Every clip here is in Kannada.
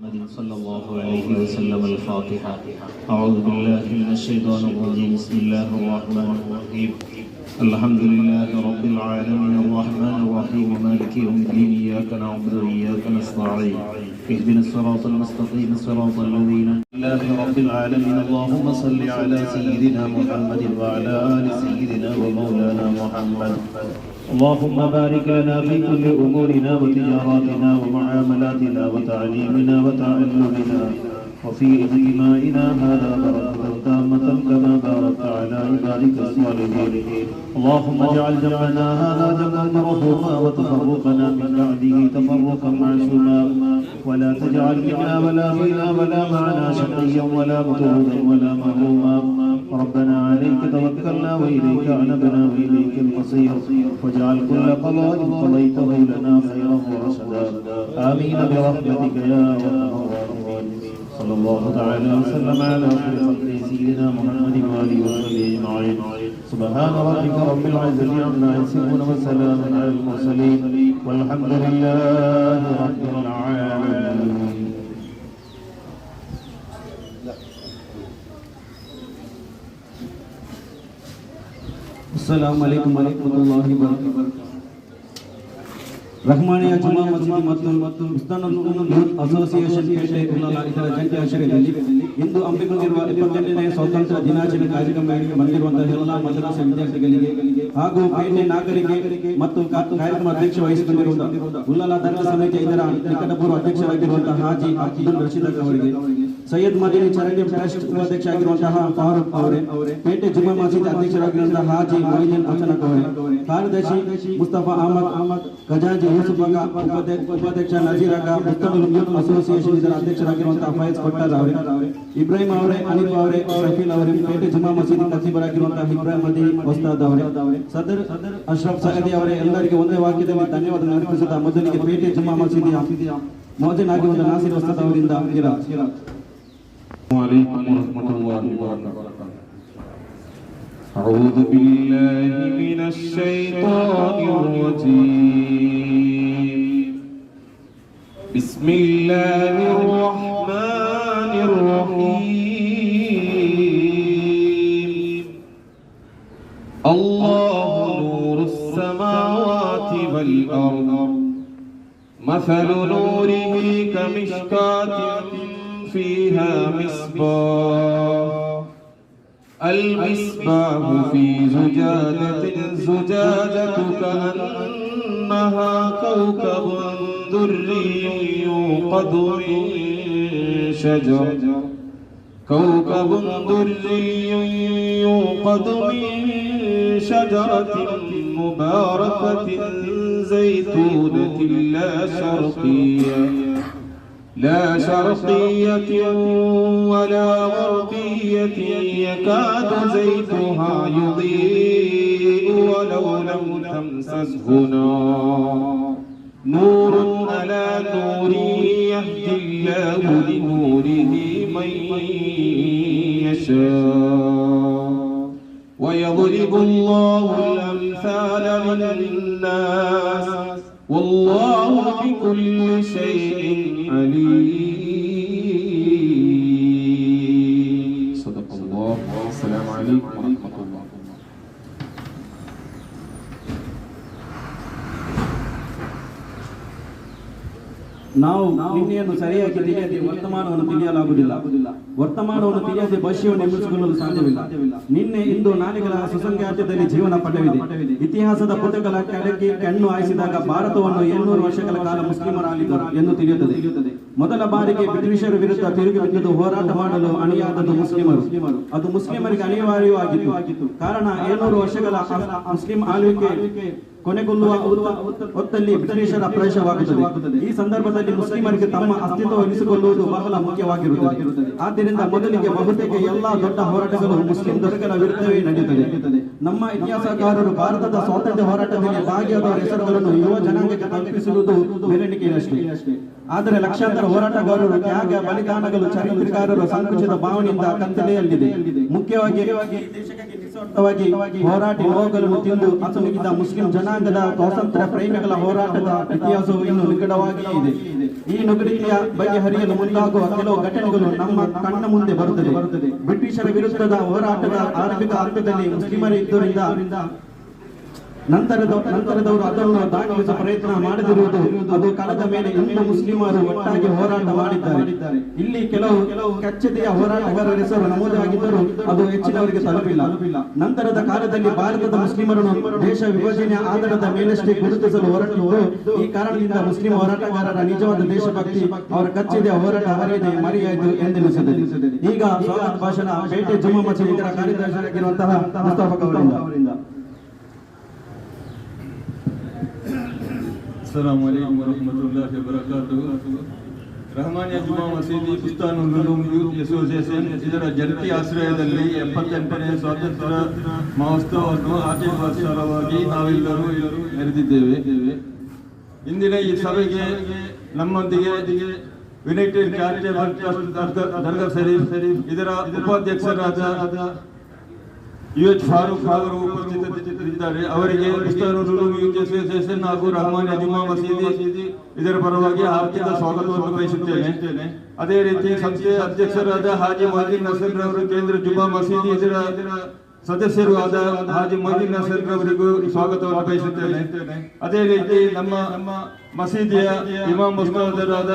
محمد صلى الله عليه وسلم الفاتحة. أعوذ بالله من الشيطان الرجيم. بسم الله الرحمن الرحيم. الحمد لله رب العالمين الرحمن الرحيم مالك يوم الدين. إياك نعبد وإياك نستعين. اهدنا الصراط المستقيم صراط الذين لله رب العالمين. اللهم صل على سيدنا محمد وعلى آل سيدنا ومولانا محمد. اللهم بارك لنا في كل أمورنا وتجاراتنا ومعاملاتنا وتعليمنا وتعلمنا وفي اجتماعنا هذا بركة تامة كما باركت على عبادك الصالحين. اللهم اجعل جمعنا هذا جمعا مرحوما وتفرقنا من بعده تفرقا معصوما ولا تجعل منا ولا منا ولا معنا شقيا ولا مطرودا ولا مهروما. ربنا عليك توكلنا وإليك أنبنا وإليك المصير. واجعل كل قضاء قضيته لنا خيرا ورشدا. آمين برحمتك يا أرحم الراحمين. صلى الله تعالى وسلم على خير خلقه سيدنا محمد وآله وصحبه أجمعين. سبحان ربك رب العزة عما يصفون وسلام على المرسلين والحمد لله رب العالمين. ಅಸ್ಸಲಾಮು ಅಲೈಕುಂ ವರಹಮತುಲ್ಲಾಹಿ ವಬರಕಾತುಹು. ರಹಮಾನಿಯಾ ಜುಮಾ ಮಸೀದಿ ಮತ್ತು ಮುಸ್ತಾನುಲ್ ಯೂತ್ ಅಸೋಸಿಯೇಷನ್ ಪೇಟೆ ಉಳ್ಳಾಲ ಇದರ ಜಂಟಿ ಆಶ್ರಯದಲ್ಲಿ ಇಂದು ಹಮ್ಮಿಕೊಂಡಿರುವ 28ನೇ ಸ್ವಾತಂತ್ರ್ಯ ದಿನಾಚರಣೆ ಕಾರ್ಯಕ್ರಮಕ್ಕೆ ಬಂದಿರುವಂತಹ ಎಲ್ಲ ಮದ್ರಸಾ ವಿದ್ಯಾರ್ಥಿಗಳಿಗೆ ಹಾಗೂ ಪೇಟೆ ನಾಗರಿಕರಿಗೆ ಮತ್ತು ಕಾರ್ಯಕ್ರಮ ಅಧ್ಯಕ್ಷ ವಹಿಸಿಕೊಂಡಿರುವಂತಹ ಉಳ್ಳಾಲ ಧರ್ಮ ಸಮಿತಿಯ ಇದರ ನಿಕಟಪೂರ್ವ ಅಧ್ಯಕ್ಷರಾಗಿರುವಂತಹ ಹಾಜಿ ಅಬ್ದುಲ್ ರಶೀದ್ ಅವರಿಗೆ, ಸೈಯದ್ ಮದೀನಿ ಚರಂಡಿ ಟ್ರಸ್ಟ್ ಉಪಾಧ್ಯಕ್ಷ ಆಗಿರುವಂತಹ ಫಾರೂಕ್ ಅವರೇ, ಪೇಟೆ ಜುಮಾ ಮಸೀದಿ ಅಧ್ಯಕ್ಷರಾಗಿರುವಂತಹ ಹಾಜಿ ಮೊಯಿನುದ್ದೀನ್ ಅಚಾನಕ್ ಅವರೇ, ಕಾರ್ಯದರ್ಶಿ ಮುಸ್ತಫಾ ಅಹಮದ್, ಖಜಾಂಚಿ ಯೂಸುಫ್ ಅಗ, ಉಪಾಧ್ಯಕ್ಷ ನಜೀರ್ ಅಗ, ಮುಸ್ತಾನುಲ್ ಯೂತ್ ಅಸೋಸಿಯೇಷನ್ ಇದರ ಅಧ್ಯಕ್ಷರಾಗಿರುವಂತಹ ಫೈಜ್ ಕೊಟ್ಟಾರ್ ಅವರೇ, ಇಬ್ರಾಹಿಂ ಅವರೇ, ಅನಿಫ್ ಅವರೇ, ಶಫೀಲ್ ಅವರೇ, ಪೇಟೆ ಜುಮಾ ಮಸೀದಿ ಖತೀಬರಾಗಿರುವಂತಹ ಇಬ್ರಾಹಿಂ ಮದೀನಿ ಉಸ್ತಾದ್ ಅವರೇ, ಸದರ್ ಅಶ್ರಫ್ ಸಯದಿ ಅವರೇ, ಎಲ್ಲರಿಗೆ ಒಂದೇ ವಾಕ್ಯದಲ್ಲಿ ಧನ್ಯವಾದ ಅರ್ಪಿಸುತ್ತಾ ಮೊದಲಿಗೆ ಪೇಟೆ ಜುಮಾ ಮಸೀದಿಯ ಮೋಜನ್ ಆಗಿರುವಂತಹ ನಾಸಿರ್ ಉಸ್ತಾದ್ ಅವರಿಂದ ಕಿರಾತ್. عليكم ورحمة الله وبركاته. أعوذ بالله من الشيطان الرجيم. بسم الله الرحمن الرحيم. الله نور السماوات والأرض مثل نوره كمشكاة فيها مصباح المصباح في زجاجة كأنها كوكب دري يوقد من شجرة مباركة زيتونة لا شرقية ولا غربية يكاد زيتها يضيء ولو لم تمسسه نور على نور يهدي الله لنوره من يشاء ويضرب الله الأمثال للناس والله بكل شيء عليم. صدق الله. السلام عليكم ورحمة الله. ನಾವು ನಿನ್ನೆಯನ್ನು ಸರಿಯಾಗಿ ತಿಳಿಯದೆ ವರ್ತಮಾನವನ್ನು ತಿಳಿಯಲಾಗುವುದಿಲ್ಲ, ವರ್ತಮಾನವನ್ನು ತಿಳಿಯದೆ ಭವಿಷ್ಯವನ್ನು ನಿರ್ಮಿಸಿಕೊಳ್ಳಲು ಸಾಧ್ಯವಿಲ್ಲ. ನಿನ್ನೆ ಇಂದು ನಾಳೆಗಳ ಸುಸಂಖ್ಯಾತದಲ್ಲಿ ಜೀವನ ಪಟವಿದೆ. ಇತಿಹಾಸದ ಪುಟಗಳ ಕೆಳಗೆ ಕಣ್ಣು ಹಾಯಿಸಿದಾಗ ಭಾರತವನ್ನು 700 ವರ್ಷಗಳ ಕಾಲ ಮುಸ್ಲಿಮರಾಗಿದ್ದರು ಎಂದು ತಿಳಿಯುತ್ತದೆ. ಮೊದಲ ಬಾರಿಗೆ ಬ್ರಿಟಿಷರ ವಿರುದ್ಧ ತಿರುಗಿ ಬಿದ್ದು ಹೋರಾಟ ಮಾಡಲು ಅಣಿಯಾದದ್ದು ಮುಸ್ಲಿಮರು. ಅದು ಮುಸ್ಲಿಮರಿಗೆ ಅನಿವಾರ್ಯವಾಗಿತ್ತು. ಕಾರಣ 700 ವರ್ಷಗಳ ಮುಸ್ಲಿಂ ಆಳ್ವಿಕೆ ಕೊನೆಗೊಳ್ಳುವ ಹೊತ್ತಲ್ಲಿ ಬ್ರಿಟಿಷರ ಪ್ರವೇಶವಾಗುತ್ತದೆ. ಈ ಸಂದರ್ಭದಲ್ಲಿ ಮುಸ್ಲಿಮರಿಗೆ ತಮ್ಮ ಅಸ್ತಿತ್ವ ಉಳಿಸಿಕೊಳ್ಳುವುದು ಬಹಳ ಮುಖ್ಯವಾಗಿರುತ್ತದೆ. ಆದ್ದರಿಂದ ಮೊದಲಿಗೆ ಬಹುತೇಕ ಎಲ್ಲಾ ದೊಡ್ಡ ಹೋರಾಟಗಳು ಮುಸ್ಲಿಂ ದೊರೆಗಳ ವಿರುದ್ಧವೇ ನಡೆಯುತ್ತದೆ. ನಮ್ಮ ಇತಿಹಾಸಕಾರರು ಭಾರತದ ಸ್ವಾತಂತ್ರ್ಯ ಹೋರಾಟದಲ್ಲಿ ಭಾಗಿಯಾದವರ ಹೆಸರುಗಳನ್ನು ಯುವ ಜನಾಂಗಕ್ಕೆ ತಲುಪಿಸುವುದು ಬೆರಳಿಕೆಯಷ್ಟೇ. ಆದರೆ ಲಕ್ಷಾಂತರ ಹೋರಾಟಗಾರರು ತ್ಯಾಗ ಬಲಿದಾನಗಳು ಚರಿತ್ರೆಕಾರರು ಸಂಕುಚಿತ ಭಾವನೆಯಿಂದ ಕತ್ತಲೆಯಲ್ಲಿದೆ. ಮುಖ್ಯವಾಗಿ ಹೋರಾಟ ನೋವುಗಳನ್ನು ತಿಂದು ಅಸಮಿಗಿದ್ದ ಮುಸ್ಲಿಂ ಜನಾಂಗದ ಸ್ವಾತಂತ್ರ್ಯ ಪ್ರೇಮಿಗಳ ಹೋರಾಟದ ಇತಿಹಾಸವು ಇನ್ನೂ ನಿಕಟವಾಗಿಯೇ ಇದೆ. ಈ ನುಗ್ಗಡಿಕೆಯ ಬಗೆಹರಿಯಲು ಮುಂದಾಗುವ ಕೆಲವು ಘಟನೆಗಳು ನಮ್ಮ ಕಣ್ಣ ಮುಂದೆ ಬರುತ್ತದೆ. ಬ್ರಿಟಿಷರ ವಿರುದ್ಧದ ಹೋರಾಟದ ಆರಂಭಿಕ ಹಂತದಲ್ಲಿ ಮುಸ್ಲಿಮರೇ ಇದ್ದರಿಂದ ನಂತರದವರು ಅದನ್ನು ದಾಖಲಿಸುವ ಪ್ರಯತ್ನ ಮಾಡದಿರುವುದು ಅದು ಕಳೆದ ಮೇಲೆ ಹಿಂದೂ ಮುಸ್ಲಿಮರು ಒಟ್ಟಾಗಿ ಹೋರಾಟ ಮಾಡಿದ್ದಾರೆ. ಇಲ್ಲಿ ಕೆಲವು ಕಚ್ಚತೆಯ ಹೋರಾಟಗಾರರ ಹೆಸರು ನಮೂದಾಗಿದ್ದರೂ ಅದು ಹೆಚ್ಚಿನವರಿಗೆ ತಲುಪಿಲ್ಲ. ನಂತರದ ಕಾಲದಲ್ಲಿ ಭಾರತದ ಮುಸ್ಲಿಮರನ್ನು ದೇಶ ವಿಭಜನೆಯ ಆಧಾರದ ಮೇಲಷ್ಟೇ ಗುರುತಿಸಲು ಹೊರಟಿದ್ದು ಈ ಕಾರಣದಿಂದ ಮುಸ್ಲಿಂ ಹೋರಾಟಗಾರರ ನಿಜವಾದ ದೇಶಭಕ್ತಿ ಅವರ ಕಚ್ಚತೆಯ ಹೋರಾಟ ಮರೆಯಾಯಿತು ಎಂದೆನಿಸುತ್ತದೆ. ಈಗ ಸ್ವಾಗತ ಭಾಷಣ ಪೇಟೆ ಜುಮ್ಮಾ ಮಸೀದಿ ಇದರ ಕಾರ್ಯದರ್ಶಿಯಾಗಿರುವಂತಹ ಮುಸ್ತಫಾ ಅವರಿಂದ. अस्सलामु अलैकुम वरहमतुल्लाहि वबरकातुहु. ರಹಮಾನಿಯಾ ಜುಮಾ ಮಸೀದಿ ಬುಸ್ತಾನುಲ್ ಉಲೂಮ್ ಯೂತ್ ಅಸೋಸಿಯೇಷನ್ ಇದರ ಜಂಟಿ ಆಶ್ರಯದಲ್ಲಿ 78ನೇ ಸ್ವಾತಂತ್ರ್ಯ ಮಹೋತ್ಸವವನ್ನು ಆಚರಿಸುವ ನಾವೆಲ್ಲರೂ ನೆರೆದಿದ್ದೇವೆ. ಇಂದಿನ ಈ ಸಭೆಗೆ ನಮ್ಮೊಂದಿಗೆ ಯುನೈಟೆಡ್ ಚಾರಿಟೇಬಲ್ ಟ್ರಸ್ಟ್ ದರ್ಗಾ ಶರೀಫ್ ಇದರ ಉಪಾಧ್ಯಕ್ಷರಾದ UH ಫಾರೂಕ್ ಅವರು ಉಪಸ್ಥಿತರಿದ್ದಾರೆ. ಅವರಿಗೆ ಬುಸ್ತಾನುಲ್ ಉಲೂಮ್ ಯೂತ್ ಅಸೋಸಿಯೇಷನ್ ಹಾಗೂ ರಹಮಾನಿಯಾ ಜುಮಾ ಮಸೀದಿ ಇದರ ಪರವಾಗಿ ಆರ್ಥಿಕ ಸ್ವಾಗತವನ್ನು ಬಯಸುತ್ತೇನೆ. ಅದೇ ರೀತಿ ಸಂಸ್ಥೆಯ ಅಧ್ಯಕ್ಷರಾದ ಹಾಜಿ ಮೊಯ್ದೀನ್ ನಸೀರ್ ರವರು, ಕೇಂದ್ರ ಜುಮಾ ಮಸೀದಿ ಇದರ ಸದಸ್ಯರು ಆದ ಹಾಜಿ ಮೊಯ್ದೀನ್ ನಸೀರ್ ರವರಿಗೂ ಸ್ವಾಗತವನ್ನು ಬಯಸುತ್ತೇನೆ. ಅದೇ ರೀತಿ ನಮ್ಮ ಮಸೀದಿಯ ಇಮಾಮ್ ಮುಸ್ತದರಾದ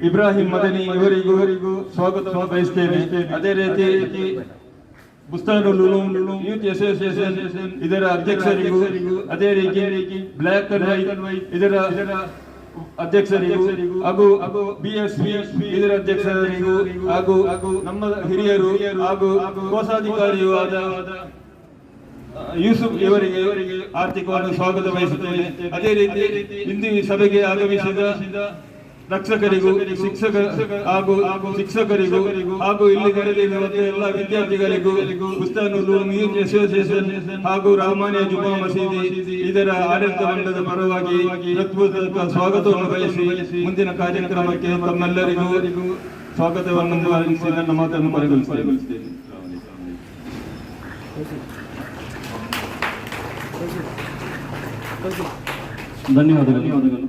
ಇಬ್ರಾಹಿಂ ಮದನಿ ಇವರಿಗೂ ಸ್ವಾಗತವನ್ನು ಬಯಸುತ್ತೇನೆ. ಅದೇ ರೀತಿ ಬುಸ್ತಾನುಲ್ ಉಲೂಮ್ ಯೂತ್ ಅಸೋಸಿಯೇಷನ್ ಇದರ ಅಧ್ಯಕ್ಷರಿಗೂ, ಅದೇ ರೀತಿ ಬ್ಲಾಕ್ ಅಂಡ್ ವೈಟ್ ಇದರ ಅಧ್ಯಕ್ಷರಿಗೂ ಹಾಗೂ BSP ಇದರ ಅಧ್ಯಕ್ಷರಿಗೂ ಹಾಗೂ ನಮ್ಮ ಹಿರಿಯರು ಹಾಗೂ ಕೋಶಾಧಿಕಾರಿಯೂ ಆದ ಯೂಸುಫ್ ಇವರಿಗೆ ಆರ್ಥಿಕವಾಗಿ ಸ್ವಾಗತ ಬಯಸುತ್ತೇನೆ. ಅದೇ ರೀತಿ ಇಂದು ಈ ಸಭೆಗೆ ಆಗಮಿಸಿದ ರಕ್ಷಕರಿಗೂ ಶಿಕ್ಷಕರಿಗೂ ಹಾಗೂ ಇಲ್ಲಿ ನೆರೆದಿರುವ ಎಲ್ಲ ವಿದ್ಯಾರ್ಥಿಗಳಿಗೂ ಬುಸ್ತಾನುಲ್ ಉಲೂಮ್ ಯೂತ್ ಅಸೋಸಿಯೇಷನ್ ಹಾಗೂ ರಹಮಾನಿಯಾ ಜುಮಾ ಮಸೀದಿ ಇದರ ಆಡಳಿತ ಮಂಡಳದ ಪರವಾಗಿ ಹೃತ್ಪೂರ್ವಕ ಸ್ವಾಗತವನ್ನು ಬಯಸಿ ಮುಂದಿನ ಕಾರ್ಯಕ್ರಮಕ್ಕೆ ತಮ್ಮೆಲ್ಲರಿಗೂ ಸ್ವಾಗತವನ್ನು ಬಯಸಿ ನನ್ನ ಮಾತನ್ನು ಕೊನೆಗೊಳಿಸುತ್ತೇನೆ. ಧನ್ಯವಾದಗಳು.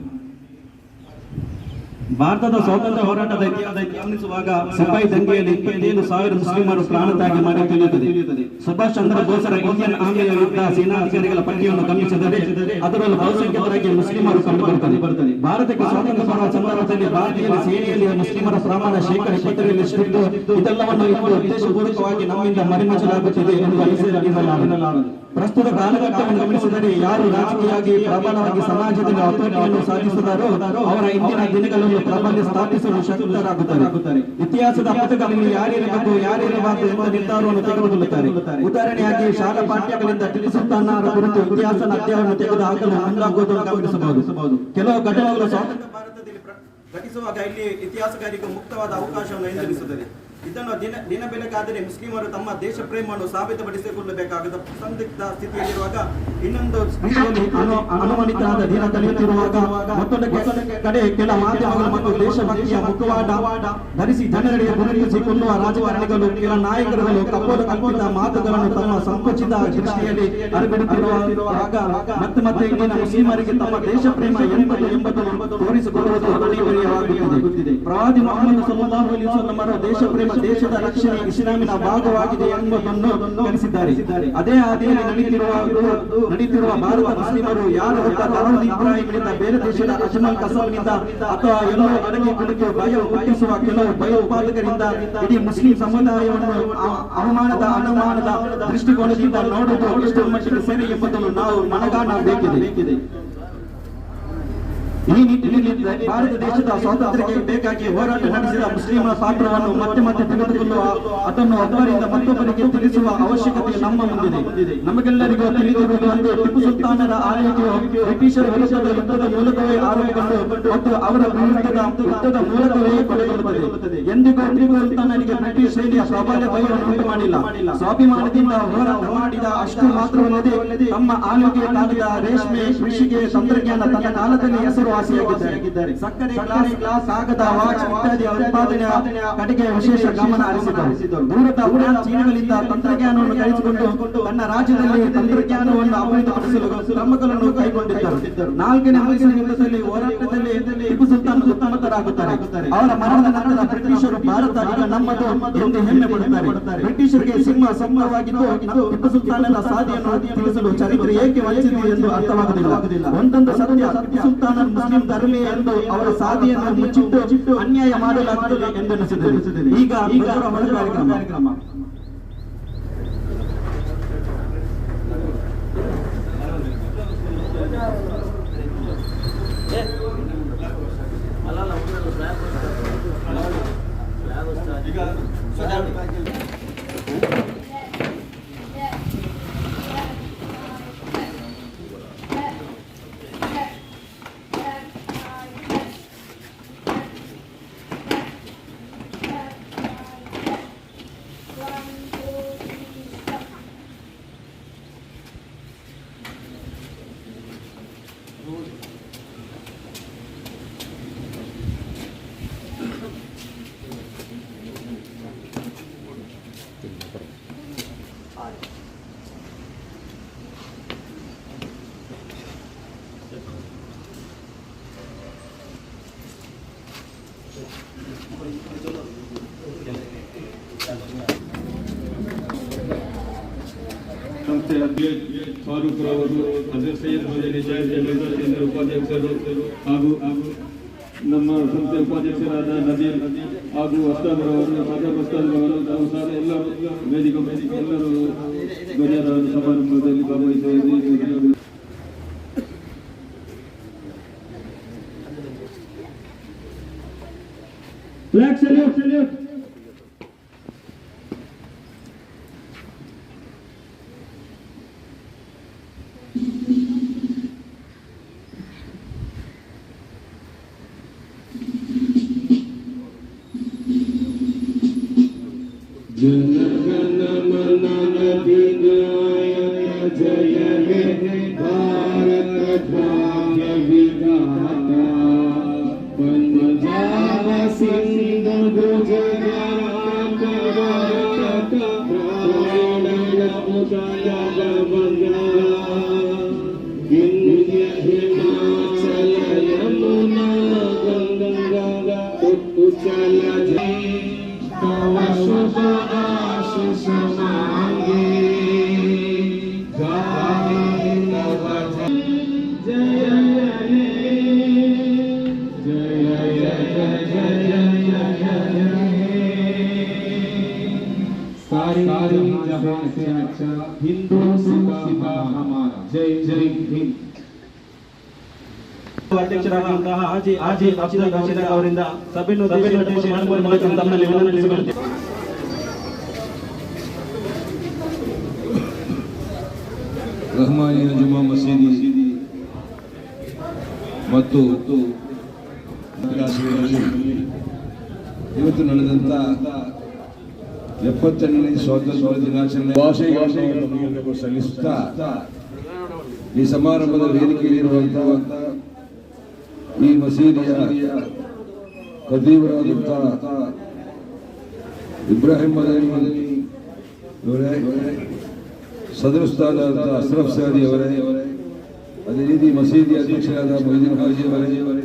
ಭಾರತದ ಸ್ವಾತಂತ್ರ್ಯ ಹೋರಾಟದ ಇತಿಹಾಸ ಗಮನಿಸುವಾಗ ಸಿಪಾಯಿ ದಂಗೆಯಲ್ಲಿ 27,000 ಮುಸ್ಲಿಮರು ಪ್ರಾಣತ್ಯಾಗ ಮಾಡಿ ತಿಳಿಯುತ್ತದೆ. ಸುಭಾಷ್ ಚಂದ್ರ ಬೋಸರ ಇಂಡಿಯನ್ ಆರ್ಮಿಯ ವಿರುದ್ಧ ಸೇನಾಧಿಕಾರಿಗಳ ಪಟ್ಟಿಯನ್ನು ಗಮನಿಸಿದರೆ ಅದರಲ್ಲೂ ಬಹುಸಂಖ್ಯಾತರಾಗಿ ಮುಸ್ಲಿಮರು ಕಂಡುಬರುತ್ತದೆ. ಭಾರತಕ್ಕೆ ಸ್ವಾತಂತ್ರ್ಯ ಬರುವ ಸಂದರ್ಭದಲ್ಲಿ ಭಾರತೀಯ ಸೇನೆಯಲ್ಲಿ ಮುಸ್ಲಿಮರ ಪ್ರಮಾಣ ಶೇಕಡ 20%. ಇದೆಲ್ಲವನ್ನು ಇಂದು ಉದ್ದೇಶಪೂರ್ವಕವಾಗಿ ನಮ್ಮಿಂದ ಮರೆಮಾಚಲಾಗುತ್ತಿದೆ ಎಂದು ಅನಿಸಲಾರದು. ಪ್ರಸ್ತುತ ಕಾಲಘಟ್ಟವನ್ನು ಗಮನಿಸಿದರೆ ಯಾರು ರಾಜಕೀಯವಾಗಿ ಪ್ರಬಲವಾಗಿ ಸಮಾಜದಲ್ಲಿ ಹತೋಟಿಯನ್ನು ಸಾಧಿಸಿದಾರೋ ಅವರ ಇಂದಿನ ದಿನಗಳಲ್ಲಿ ಪ್ರಾಬಲ್ಯ ಸ್ಥಾಪಿಸಲು ಶಕ್ತರಾಗುತ್ತಾರೆ. ಇತಿಹಾಸದ ಪುಟಗಳಲ್ಲಿ ಯಾರಿರಬೇಕು ಯಾರಿರಬಾರದು ಎಂಬ ನಿರ್ಧಾರವನ್ನು ತೆಗೆದುಕೊಳ್ಳುತ್ತಾರೆ. ಉದಾಹರಣೆಯಾಗಿ ಶಾಲಾ ಪಾಠ್ಯಗಳಿಂದ ಟಿಪ್ಪು ಸುಲ್ತಾನರ ಕುರಿತು ಇತಿಹಾಸ ಅಧ್ಯಯನವನ್ನು ತೆಗೆದುಹಾಕಲು ಮುಂದಾಗುವುದನ್ನು ಗಮನಿಸಬಹುದು. ಕೆಲವು ಘಟನೆಗಳು ಸ್ವಾತಂತ್ರ್ಯ ಭಾರತದಲ್ಲಿ ಘಟಿಸುವಾಗ ಇಲ್ಲಿ ಇತಿಹಾಸಗಾರಿಗೂ ಮುಕ್ತವಾದ ಅವಕಾಶವನ್ನು ಎದುರಿಸುತ್ತದೆ. ಇದನ್ನು ದಿನ ಬೆಳಗಾದರೆ ಮುಸ್ಲಿಮರು ತಮ್ಮ ದೇಶ ಪ್ರೇಮವನ್ನು ಸಾಬೀತುಪಡಿಸಿಕೊಳ್ಳಬೇಕಾದ ಸಂದಿಗ್ಧ ಸ್ಥಿತಿಯಲ್ಲಿರುವಾಗ ಇನ್ನೊಂದು ಅನುಮಾನಿತರಾದ ದಿನ ಕಳೆಯುತ್ತಿರುವಾಗ ಮತ್ತೊಂದು ಕಡೆ ಕೆಲ ಮಾಧ್ಯಮಗಳು ಮತ್ತು ದೇಶಭಕ್ತಿಯ ಮುಖವಾಡ ಧರಿಸಿ ಜನರಿಗೆ ಗುರುತಿಸಿಕೊಳ್ಳುವ ರಾಜಕಾರಣಿಗಳು ಕೆಲ ನಾಯಕರುಗಳು ಕಲ್ಪಿತ ಮಾತುಗಳನ್ನು ತಮ್ಮ ಸಂಕುಚಿತ ದೃಷ್ಟಿಯಲ್ಲಿ ಹರಿಬಿಡುತ್ತಿರುವಾಗ ಮತ್ತೆ ಇಂದಿನ ಮುಸ್ಲಿಮರಿಗೆ ತಮ್ಮ ದೇಶ ಪ್ರೇಮ ಎಂಬುದು ತೋರಿಸಿಕೊಳ್ಳುವುದು ಅನಿವಾರ್ಯವಾಗುತ್ತಿದೆ. ಪ್ರವಾದಿ ಮುಹಮ್ಮದ್ ಸಲ್ಲಲ್ಲಾಹು ಅಲೈಹಿ ವಸಲ್ಲಂ ದೇಶ ಪ್ರೇಮ ದೇಶದ ರಕ್ಷಣೆ ಇಸ್ಲಾಮಿನ ಭಾಗವಾಗಿದೆ ಎಂಬುದನ್ನು ಗಮನಿಸಿದ್ದಾರೆ. ಅದೇ ಹಾದಿಯಲ್ಲಿ ನಡೆಯುತ್ತಿರುವ ಭಾರತ ಮುಸ್ಲಿಮರು ಯಾರು ದಾವೂದ್ ಇಬ್ರಾಹಿಂನಿಂದ ಬೇರೆ ದೇಶದ ಅಜ್ಮಲ್ ಕಸಬ್ನಿಂದ ಅಥವಾ ಎಲ್ಲೋ ಅಡಗಿ ಕುಳಿತು ಭಯ ಹುಟ್ಟಿಸುವ ಕೆಲವು ಭಯೋತ್ಪಾದಕರಿಂದ ಇಡೀ ಮುಸ್ಲಿಂ ಸಮುದಾಯವನ್ನು ಅನುಮಾನದ ದೃಷ್ಟಿಕೋನದಿಂದ ನೋಡುವುದು ಎಷ್ಟು ಮಟ್ಟಿಗೆ ಸರಿ ಎಂಬುದನ್ನು ನಾವು ಮನಗಾಣಬೇಕಿದೆ. ಈ ನಿಟ್ಟಿನಲ್ಲಿ ಭಾರತ ದೇಶದ ಸ್ವಾತಂತ್ರ್ಯಕ್ಕೆ ಬೇಕಾಗಿ ಹೋರಾಟ ನಡೆಸಿದ ಮುಸ್ಲಿಮರ ಪಾತ್ರವನ್ನು ಮತ್ತೆ ತಿಳಿದುಕೊಳ್ಳುವ ಅದನ್ನು ಒಬ್ಬರಿಂದ ಮತ್ತೊಬ್ಬರಿಗೆ ತಿಳಿಸುವ ಅವಶ್ಯಕತೆ ನಮ್ಮ ಮುಂದಿದೆ. ನಮಗೆಲ್ಲರಿಗೂ ತಿಳಿದಿರುವುದು ಒಂದು ಟಿಪ್ಪು ಸುಲ್ತಾನರ ಆಳ್ವಿಕೆಯು ಬ್ರಿಟಿಷರ ವಿರುದ್ಧದ ಯುದ್ಧದ ಮೂಲಕವೇ ಆರಂಭಗೊಂಡು ಮತ್ತು ಅವರ ಯುದ್ಧದ ಮೂಲಕವೇ ಕೊನೆಗೊಳ್ಳುತ್ತದೆ. ಎಂದಿಗೂ ಸುಲ್ತಾನರಿಗೆ ಬ್ರಿಟಿಷ್ ಸೇನೆಯ ಪ್ರಾಬಲ್ಯ ಭಯವನ್ನು ಉಂಟು ಮಾಡಿಲ್ಲ. ಸ್ವಾಭಿಮಾನದಿಂದ ಹೋರಾಟ ಮಾಡಿದ ಅಷ್ಟು ಮಾತ್ರವಲ್ಲದೆ ತಮ್ಮ ಆಳ್ವಿಕೆಯ ಕಾಲದ ರೇಷ್ಮೆ ಕೃಷಿಗೆ ತಂತ್ರಜ್ಞಾನ ತನ್ನ ಕಾಲದಲ್ಲಿ ಹೆಸರು ಹೆಸರುವಾಸಿಯಾಗಿದ್ದಾರೆ. ಸಕ್ಕರೆ ಗ್ಲಾಸ್ ಕಾಗದ ವಾಚ್ ಇತ್ಯಾದಿ ಉತ್ಪಾದನೆಯ ಕಡೆಗೆ ವಿಶೇಷ ಗಮನ ಹರಿಸಿದರು. ದೂರದ ಫ್ರಾನ್ಸ್ ಚೀನಾಗಳಿಂದ ತಂತ್ರಜ್ಞಾನವನ್ನು ಕಲಿಸಿಕೊಂಡು ತನ್ನ ರಾಜ್ಯದಲ್ಲಿ ತಂತ್ರಜ್ಞಾನವನ್ನು ಅಭಿವೃದ್ಧಿಪಡಿಸಲು ಕ್ರಮಗಳನ್ನು ಕೈಗೊಂಡಿದ್ದರು. 4ನೇ ಮೈಸೂರು ಯುದ್ಧದಲ್ಲಿ ಹೋರಾಟದಲ್ಲಿ ಟಿಪ್ಪು ಸುಲ್ತಾನ್ ಹುತಾತ್ಮರಾಗುತ್ತಾರೆ. ಅವರ ಮರಣದ ನಂತರ ಬ್ರಿಟಿಷರು ಭಾರತ ಈಗ ನಮ್ಮದು ಎಂದು ಹೆಮ್ಮೆ ಪಡುತ್ತಾರೆ. ಬ್ರಿಟಿಷರಿಗೆ ಸಿಂಹವಾಗಿದ್ದು ಟಿಪ್ಪು ಸುಲ್ತಾನನ ಸಾಧನೆಯನ್ನು ತಿಳಿಸಲು ಚರಿತ್ರೆ ಏಕೆ ವಂಚಿಸಿದೆ ಎಂದು ಅರ್ಥವಾಗುವುದಿಲ್ಲ. ಒಂದೊಂದು ಸತ್ಯ, ಟಿಪ್ಪು ಸುಲ್ತಾನ ಮುಸ್ಲಿಂ ಧರ್ಮೀಯ ಎಂದು ಅವರ ಸಾಧನೆಯನ್ನು ಮುಚ್ಚಿಟ್ಟು ಅನ್ಯಾಯ ಮಾಡಲಾಗುತ್ತದೆ ಎಂದೆನಿಸಿದೆ. ಈಗ ಕಾರ್ಯಕ್ರಮ ಸಂಸ್ಥೆ ಅಧ್ಯಕ್ಷ ಫಾರೂಕ್ ರವರು, ಅಧ್ಯಕ್ಷ ಸೈಯದ್ ಮದನಿ ಕೇಂದ್ರ ಉಪಾಧ್ಯಕ್ಷರು ಹಾಗೂ ನಮ್ಮ ಸಂಸ್ಥೆ ಉಪಾಧ್ಯಕ್ಷರಾದ ನದೀರ್ ಹಾಗೂ ವಸ್ತಾದ್ರವರು, ರಾಜಾ ವಸ್ತಾದ್ರವರು, ನಾವು ಸಹ ಎಲ್ಲರೂ ವೇದಿಕೆ ಎಲ್ಲರೂ ಧ್ವಜಾರೋಹಣ ಸಮಾರಂಭದಲ್ಲಿ ಭಾಗವಹಿಸಿದ್ದಾರೆ. Flag salute. जनगण मन अधिनायक जय हे भारत भाग्य विधाता पंजाब सिंध गुजरात विंध्य हिमाचल यमुना गंगा उच्चल तव शुभ आशीष मांगे गाए तव जय सारी जहां से अच्छा हिंदू सिपा हमारा जय जय हिंद. ಅಧ್ಯಕ್ಷರಾದಂತಹ ಹಾಜಿ ಅಫ್ಜಲ್ ರಶೀದ್ ಅವರಿಂದ ಸಭೆಯನ್ನು ಉದ್ದೇಶಿಸಿ ತಮ್ಮಲ್ಲಿ ವಿನಂತಿಸಿಕೊಳ್ಳುತ್ತೇವೆ. ರಹಮಾನಿಯಾ ಜುಮಾ ಮಸೀದಿ ಮತ್ತು ಇವತ್ತು ನಡೆದಂತ 78ನೇ ಸ್ವಾತಂತ್ರ್ಯ ದಿನಾಚರಣೆ ಭಾಷೆಗಳನ್ನು ಸಲ್ಲಿಸುತ್ತಾ ಈ ಸಮಾರಂಭದ ವೇದಿಕೆಯಲ್ಲಿರುವಂತಹ ಈ ಮಸೀದಿಯ ಖತೀಬರಾದಂತಹ ಇಬ್ರಾಹಿಂ ಮದನಿ ಅವರೇ, ಸದರ್ ಉಸ್ತಾದ್ ಅಶ್ರಫ್ ಸಾದಿ ಅವರೇ, ಅದೇ ರೀತಿ ಮಸೀದಿ ಅಧ್ಯಕ್ಷರಾದ ಮೊಹಿದ್ದೀನ್ ಹಾಜಿ ಅವರೇ,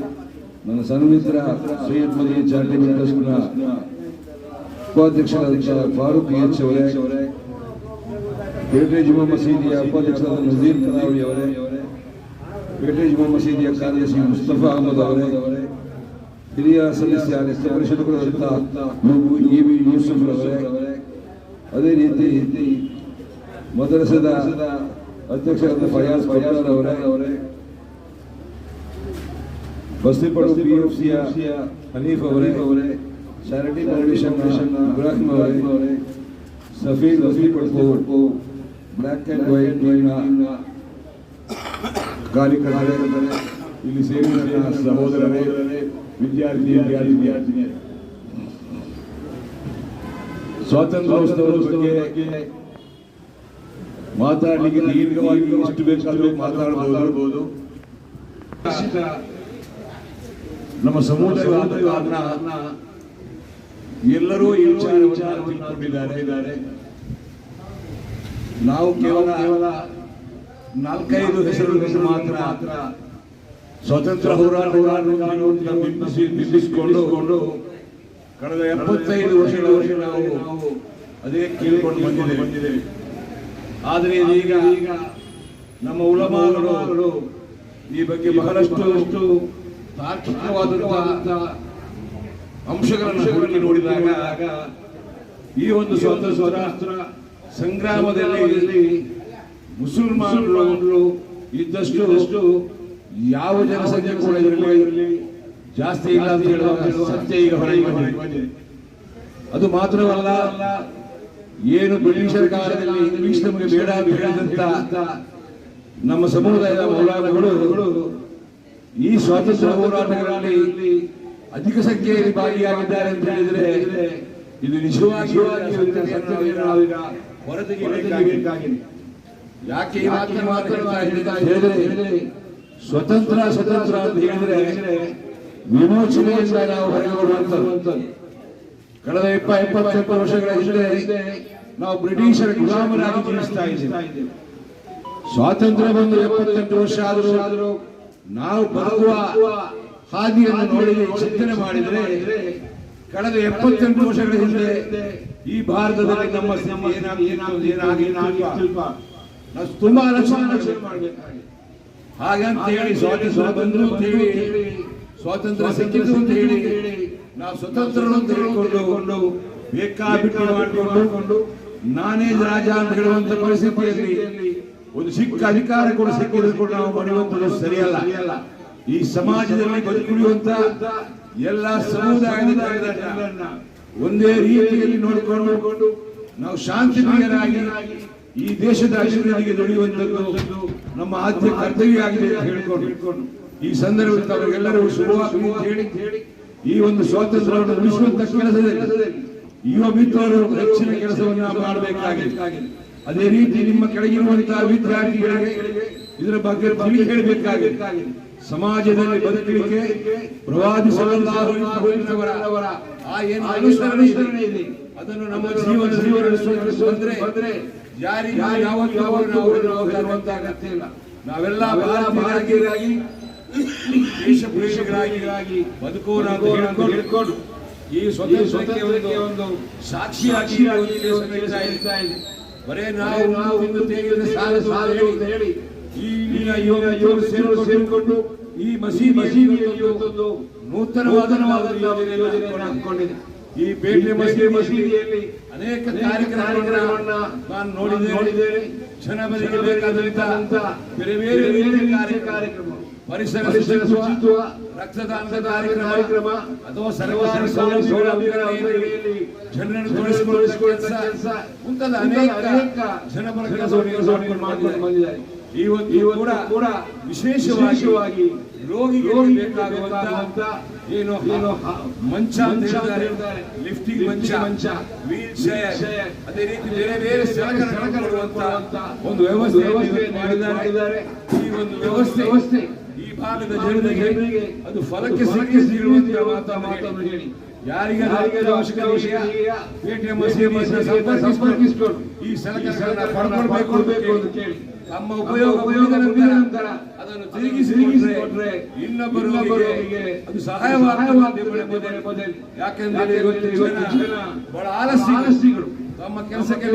ನನ್ನ ಸನ್ಮಿತ್ರ ಸೈಯದ್ ಮದನಿ ಚಾರಿಟೇಬಲ್ ಟ್ರಸ್ಟ್ನ ಉಪಾಧ್ಯಕ್ಷರಾದ ಫಾರೂಕ್ ಎಚ್ ಅವರೇ, ಪೇಟೆ ಜುಮಾ ಮಸೀದಿಯ ಉಪಾಧ್ಯಕ್ಷರಾದ ನಜೀರ್ ಕರಾವಳಿ ಅವರೇ, ಪೇಟೆ ಜುಮಾ ಮಸೀದಿಯ ಕಾರ್ಯದರ್ಶಿ ಮುಸ್ತಫಾ ಅಹಮದ್ ಅವರೇ, ಹಿರಿಯ ಸದಸ್ಯ ಪರಿಷತ್ಗಳಾದಂತಹ ಇ.ವಿ. ಯೂಸುಫ್ ಅವರೇ, ಅದೇ ರೀತಿ ಮದರಸದ ಅಧ್ಯಕ್ಷರಾದ ಫಯಾಜ್ ಫಯಾಜ್ ಅವರೇ, ಬಸ್ತಿಪಡು PFCಯ ಹನೀಫ್ ಅವರೇ, ಚಾರಿಟಿ ಫೌಂಡೇಶನ್ ಇಬ್ರಾಹಿಂ ಅವರೇ, ಸಫೀದ್ ಬಸ್ತಿಪಡು ಬ್ಲ್ಯಾಕ್ ಆ್ಯಂಡ್ ವೈಟ್ ಕಾರ್ಯಕರ್ತರೇ, ಇಲ್ಲಿ ಸೇರಿದ ಸಹೋದರರೇ, ವಿದ್ಯಾರ್ಥಿನಿಯರೇ, ಸ್ವಾತಂತ್ರ್ಯೋತ್ಸವದ ಬಗ್ಗೆ ಮಾತಾಡಲಿಕ್ಕೆ ದೀರ್ಘವಾಗಿ ಎಷ್ಟು ಬೇಕಾದರೂ ಮಾತಾಡಬಹುದು. ನಮ್ಮ ಸಮುದಾಯವಾದ ಕಾರಣ ಎಲ್ಲರೂ ಈ ವಿಚಾರವನ್ನು ತಿಳ್ಕೊಂಡಿದ್ದಾರೆ. ನಾವು ಕೇವಲ 4-5 ಹೆಸರುಗಳನ್ನು ಮಾತ್ರ ಸ್ವತಂತ್ರ ಹೋರಾಟಗಾರರು ಬಿಂಬಿಸಿಕೊಂಡು ಕಳೆದ 75 ವರ್ಷಗಳ ನಾವು ಅದೇ ಕೇಳಿಕೊಂಡು ಬಂದಿದ್ದೇವೆ. ಆದರೆ ಈಗ ನಮ್ಮ ಉಲಮಾಗಳು ಈ ಬಗ್ಗೆ ಬಹಳಷ್ಟು ತಾರ್ಕಿಕವಾದಂತಹ ಅಂಶಗಳನ್ನು ಹುಡುಕಿ ನೋಡಿದಾಗ ಈ ಒಂದು ಸ್ವಾತಂತ್ರ್ಯ ಸಂಗ್ರಾಮದಲ್ಲಿ ಮುಸಲ್ಮಾನರು ಇದ್ದಷ್ಟು ಯಾವ ಜನಸಂಖ್ಯೆ ಕೂಡ ಇರಲಿ ಜಾಸ್ತಿ ಇಲ್ಲ ಅಂತ ಹೇಳುವ ಸತ್ಯ ಈಗ ಹೊರಗೆ ಬಂದಿದೆ. ಅದು ಮಾತ್ರವಲ್ಲ, ಏನು ಬ್ರಿಟಿಷರ ಕಾಲದಲ್ಲಿ ಇಂಗ್ಲಿಷ್ ನಮಗೆ ಬೇಡ ಬೇಡದಂತ ನಮ್ಮ ಸಮುದಾಯದ ಹೋರಾಟಗಳು ಈ ಸ್ವಾತಂತ್ರ್ಯ ಹೋರಾಟಗಳಲ್ಲಿ ಅಧಿಕ ಸಂಖ್ಯೆಯಲ್ಲಿ ಭಾಗಿಯಾಗಿದ್ದಾರೆ ಅಂತ ಹೇಳಿದ್ರೆ ಇದು ನಿಜವಾಗಿ ಹೊರತೆಗೆಯಬೇಕಾಗಿದೆ. ಯಾಕೆ ಈ ಮಾತನ್ನು ಹೇಳಿದ್ರೆ ಸ್ವತಂತ್ರ ಅಂತ ಹೇಳಿದ್ರೆ ವಿಮೋಚನೆಯಿಂದ ನಾವು ಹೊರಗೆ ಬರುವಂತದ್ದು. ಕಳೆದ 20-25 ವರ್ಷಗಳ ಹಿಂದೆ ನಾವು ಬ್ರಿಟಿಷರ ಗುಲಾಮರಾಗಿ ಜೀವಿಸ್ತಾ ಇದ್ದೇವೆ. ಸ್ವಾತಂತ್ರ್ಯ ಬಂದು 78 ವರ್ಷ ಆದರೂ ನಾವು ಬದುಕುವ ಹಾದಿಯನ್ನು ನೋಡಿ ಚಿಂತನೆ ಮಾಡಿದರೆ ಕಳೆದ 78 ವರ್ಷಗಳ ಹಿಂದೆ ಈ ಭಾರತದಲ್ಲಿ ನಮ್ಮ ನಾವು ತುಂಬಾ ಆಲೋಚನೆ ಮಾಡಬೇಕಾಗಿದೆ. ಹಾಗಂತ ಹೇಳಿ ಸ್ವಾತಂತ್ರ್ಯ ಬಂದ್ರು ಅಂತ ಹೇಳಿ ಸ್ವಾತಂತ್ರ್ಯ ಸಿಕ್ಕಿತು ಅಂತ ಹೇಳಿ ನಾವು ಸ್ವತಂತ್ರವನ್ನು ತೆಗೆದುಕೊಂಡು ಬೇಕಾಬಿಟ್ಟು ಮಾಡಿಕೊಂಡು ನಾನೇ ರಾಜ ಅಂತ ಹೇಳುವಂತ ಪರಿಸ್ಥಿತಿಯಲ್ಲಿ ಒಂದು ಸಿಕ್ಕ ಅಧಿಕಾರ ಕೂಡ ಸಿಕ್ಕಿಕೊಂಡು ನಾವು ಮಾಡುವಂಥದ್ದು ಸರಿಯಲ್ಲ. ಈ ಸಮಾಜದಲ್ಲಿ ಬದುಕುಳಿಯುವಂತ ಎಲ್ಲ ಸಮುದಾಯದ ಜನರನ್ನ ಒಂದೇ ರೀತಿಯಲ್ಲಿ ನೋಡಿಕೊಂಡು ನಾವು ಶಾಂತಿಮಯರಾಗಿ ಈ ದೇಶದ ಅಭಿವೃದ್ಧಿಗೆ ದುಡಿಯುವಂಥದ್ದು ನಮ್ಮ ಆದ್ಯ ಕರ್ತವ್ಯ ಆಗಿದೆ ಅಂತ ಹೇಳಿಕೊಂಡು ಈ ಸಂದರ್ಭದಲ್ಲಿ ಅವರಿಗೆಲ್ಲರೂ ಶುಭವಾಗಲಿ ಅಂತ ಹೇಳಿ ಈ ಒಂದು ಸ್ವಾತಂತ್ರ್ಯವನ್ನು ಉಳಿಸುವಂತ ಕೆಲಸದಲ್ಲಿ ಯುವ ಮಿತ್ರರು ಹೆಚ್ಚಿನ ಕೆಲಸವನ್ನ ಮಾಡಬೇಕಾಗಿದೆ. ಅದೇ ರೀತಿ ನಿಮ್ಮ ಕೆಳಗಿರುವಂತಹ ವಿದ್ಯಾರ್ಥಿಗಳಿಗೆ ಇದರ ಬಗ್ಗೆ ತಿಳಿ ಹೇಳಬೇಕಾಗಿದೆ. ಸಮಾಜದಲ್ಲಿ ಬದುಕಲಿಕ್ಕೆ ಪ್ರವಾದಿ ಸಲ್ಲಲ್ಲಾಹು ಅಲೈಹಿ ವಸಲ್ಲಂ ಆ ಏನು ಅನುಸರಣೆ ಇದೆ ಅದನ್ನು ನಮ್ಮ ಜೀವನ ಬಂದ್ರೆ ಯಾರಿಗೂ ಯಾವತ್ತೂ ತರುವಂತ ಅಗತ್ಯ ಇಲ್ಲ. ನಾವೆಲ್ಲ ಭಾರತೀಯರಾಗಿ ದೇಶ ಪ್ರೇಮಿಗಳಾಗಿ ಬದುಕೋಣ ಅಂತ ಹೇಳ್ಕೊಂಡು ಈ ಸ್ವತಂತ್ರಕ್ಕೆ ಒಂದು ಸಾಕ್ಷಿಯಾಗಿ ಇರ್ತಾ ಇದೆ. ಬರೇ ನಾವು ಅಂತ ಹೇಳಿ ಈ ಯುವಕರು ಸೇರಿಕೊಂಡು ಈ ಮಸೀದಿಯಲ್ಲಿ ನೂತನವಾದ ಯೋಜನೆಯನ್ನು ಹಾಕಿಕೊಂಡಿದೆ. ಈ ಬೇಟೆ ಮಸೀದಿಯಲ್ಲಿ ಅನೇಕ ಕಾರ್ಯಕ್ರಮಗಳನ್ನ ನಾನು ನೋಡಿದ್ದೇನೆ. ಜನಬರಿಗೆ ಬೇಕಾದಂತ ಬೇರೆ ಬೇರೆ ರೀತಿಯ ಕಾರ್ಯಕ್ರಮ, ಪರಿಸರ ಶುಚಿತ್ವ, ರಕ್ತದಾನದ ಕಾರ್ಯಕ್ರಮ ಅಥವಾ ಸರ್ಕಾರಿ ಸೌಲಭ್ಯಗಳಲ್ಲಿ ಜನರನ್ನು ತೊಡಗಿಸಿಕೊಳ್ಳುವ ಕೆಲಸ ಮುಂತಾದ ಅನೇಕ ಜನಪರ ಕೆಲಸವನ್ನು ಮಾಡಿಕೊಂಡು ಬಂದಿದ್ದಾರೆ. ಇವತ್ತು ಕೂಡ ವಿಶೇಷವಾಗಿ ರೋಗಿಗಳಿಗೆ ಬೇಕಾಗುವಂತ ಏನು ಮಂಚ ಅಂತ ಹೇಳ್ತಾರೆ, ಲಿಫ್ಟಿಂಗ್ ಮಂಚ, ವೀಲ್ ಚೇರ್, ಅದೇ ರೀತಿ ಬೇರೆ ಬೇರೆ ಸಲಕರಣೆಗಳು ಕೊಡುವಂತ ಒಂದು ವ್ಯವಸ್ಥೆ ಮಾಡಿದ್ದಾರೆ. ಈ ಒಂದು ವ್ಯವಸ್ಥೆ ಈ ಭಾಗದ ಜನರಿಗೆ ಅದು ಫಲಕ್ಕೆ ಸಿಕ್ಕಿರುವಂತ ಮಾತನ್ನು ಹೇಳಿ ಯಾರಿಗೆ ಅವಶ್ಯಕತೆ ಪೇಟೆ ಮಸೀದಿಯನ್ನು ಸಂಪರ್ಕಿಸಿಕೊಂಡು ಈ ಸಲಕರಣೆಗಳನ್ನು ಪಡ್ಕೊಳ್ಬೇಕು ಅಂತ ಕೇಳಿ ತಮ್ಮ ಉಪಯೋಗ ನಂತರ ಅದನ್ನು ತಿರುಗಿಸಿಕೊಟ್ರೆ ಇನ್ನೊಬ್ಬರಿಗೆ ಅದು ಸಹಾಯವಾಗುತ್ತದೆ. ಯಾಕೆಂದ್ರೆ ಬಹಳ ಆಲಸ್ಯಗಳು ತಮ್ಮ ಕೆಲಸಕ್ಕೆ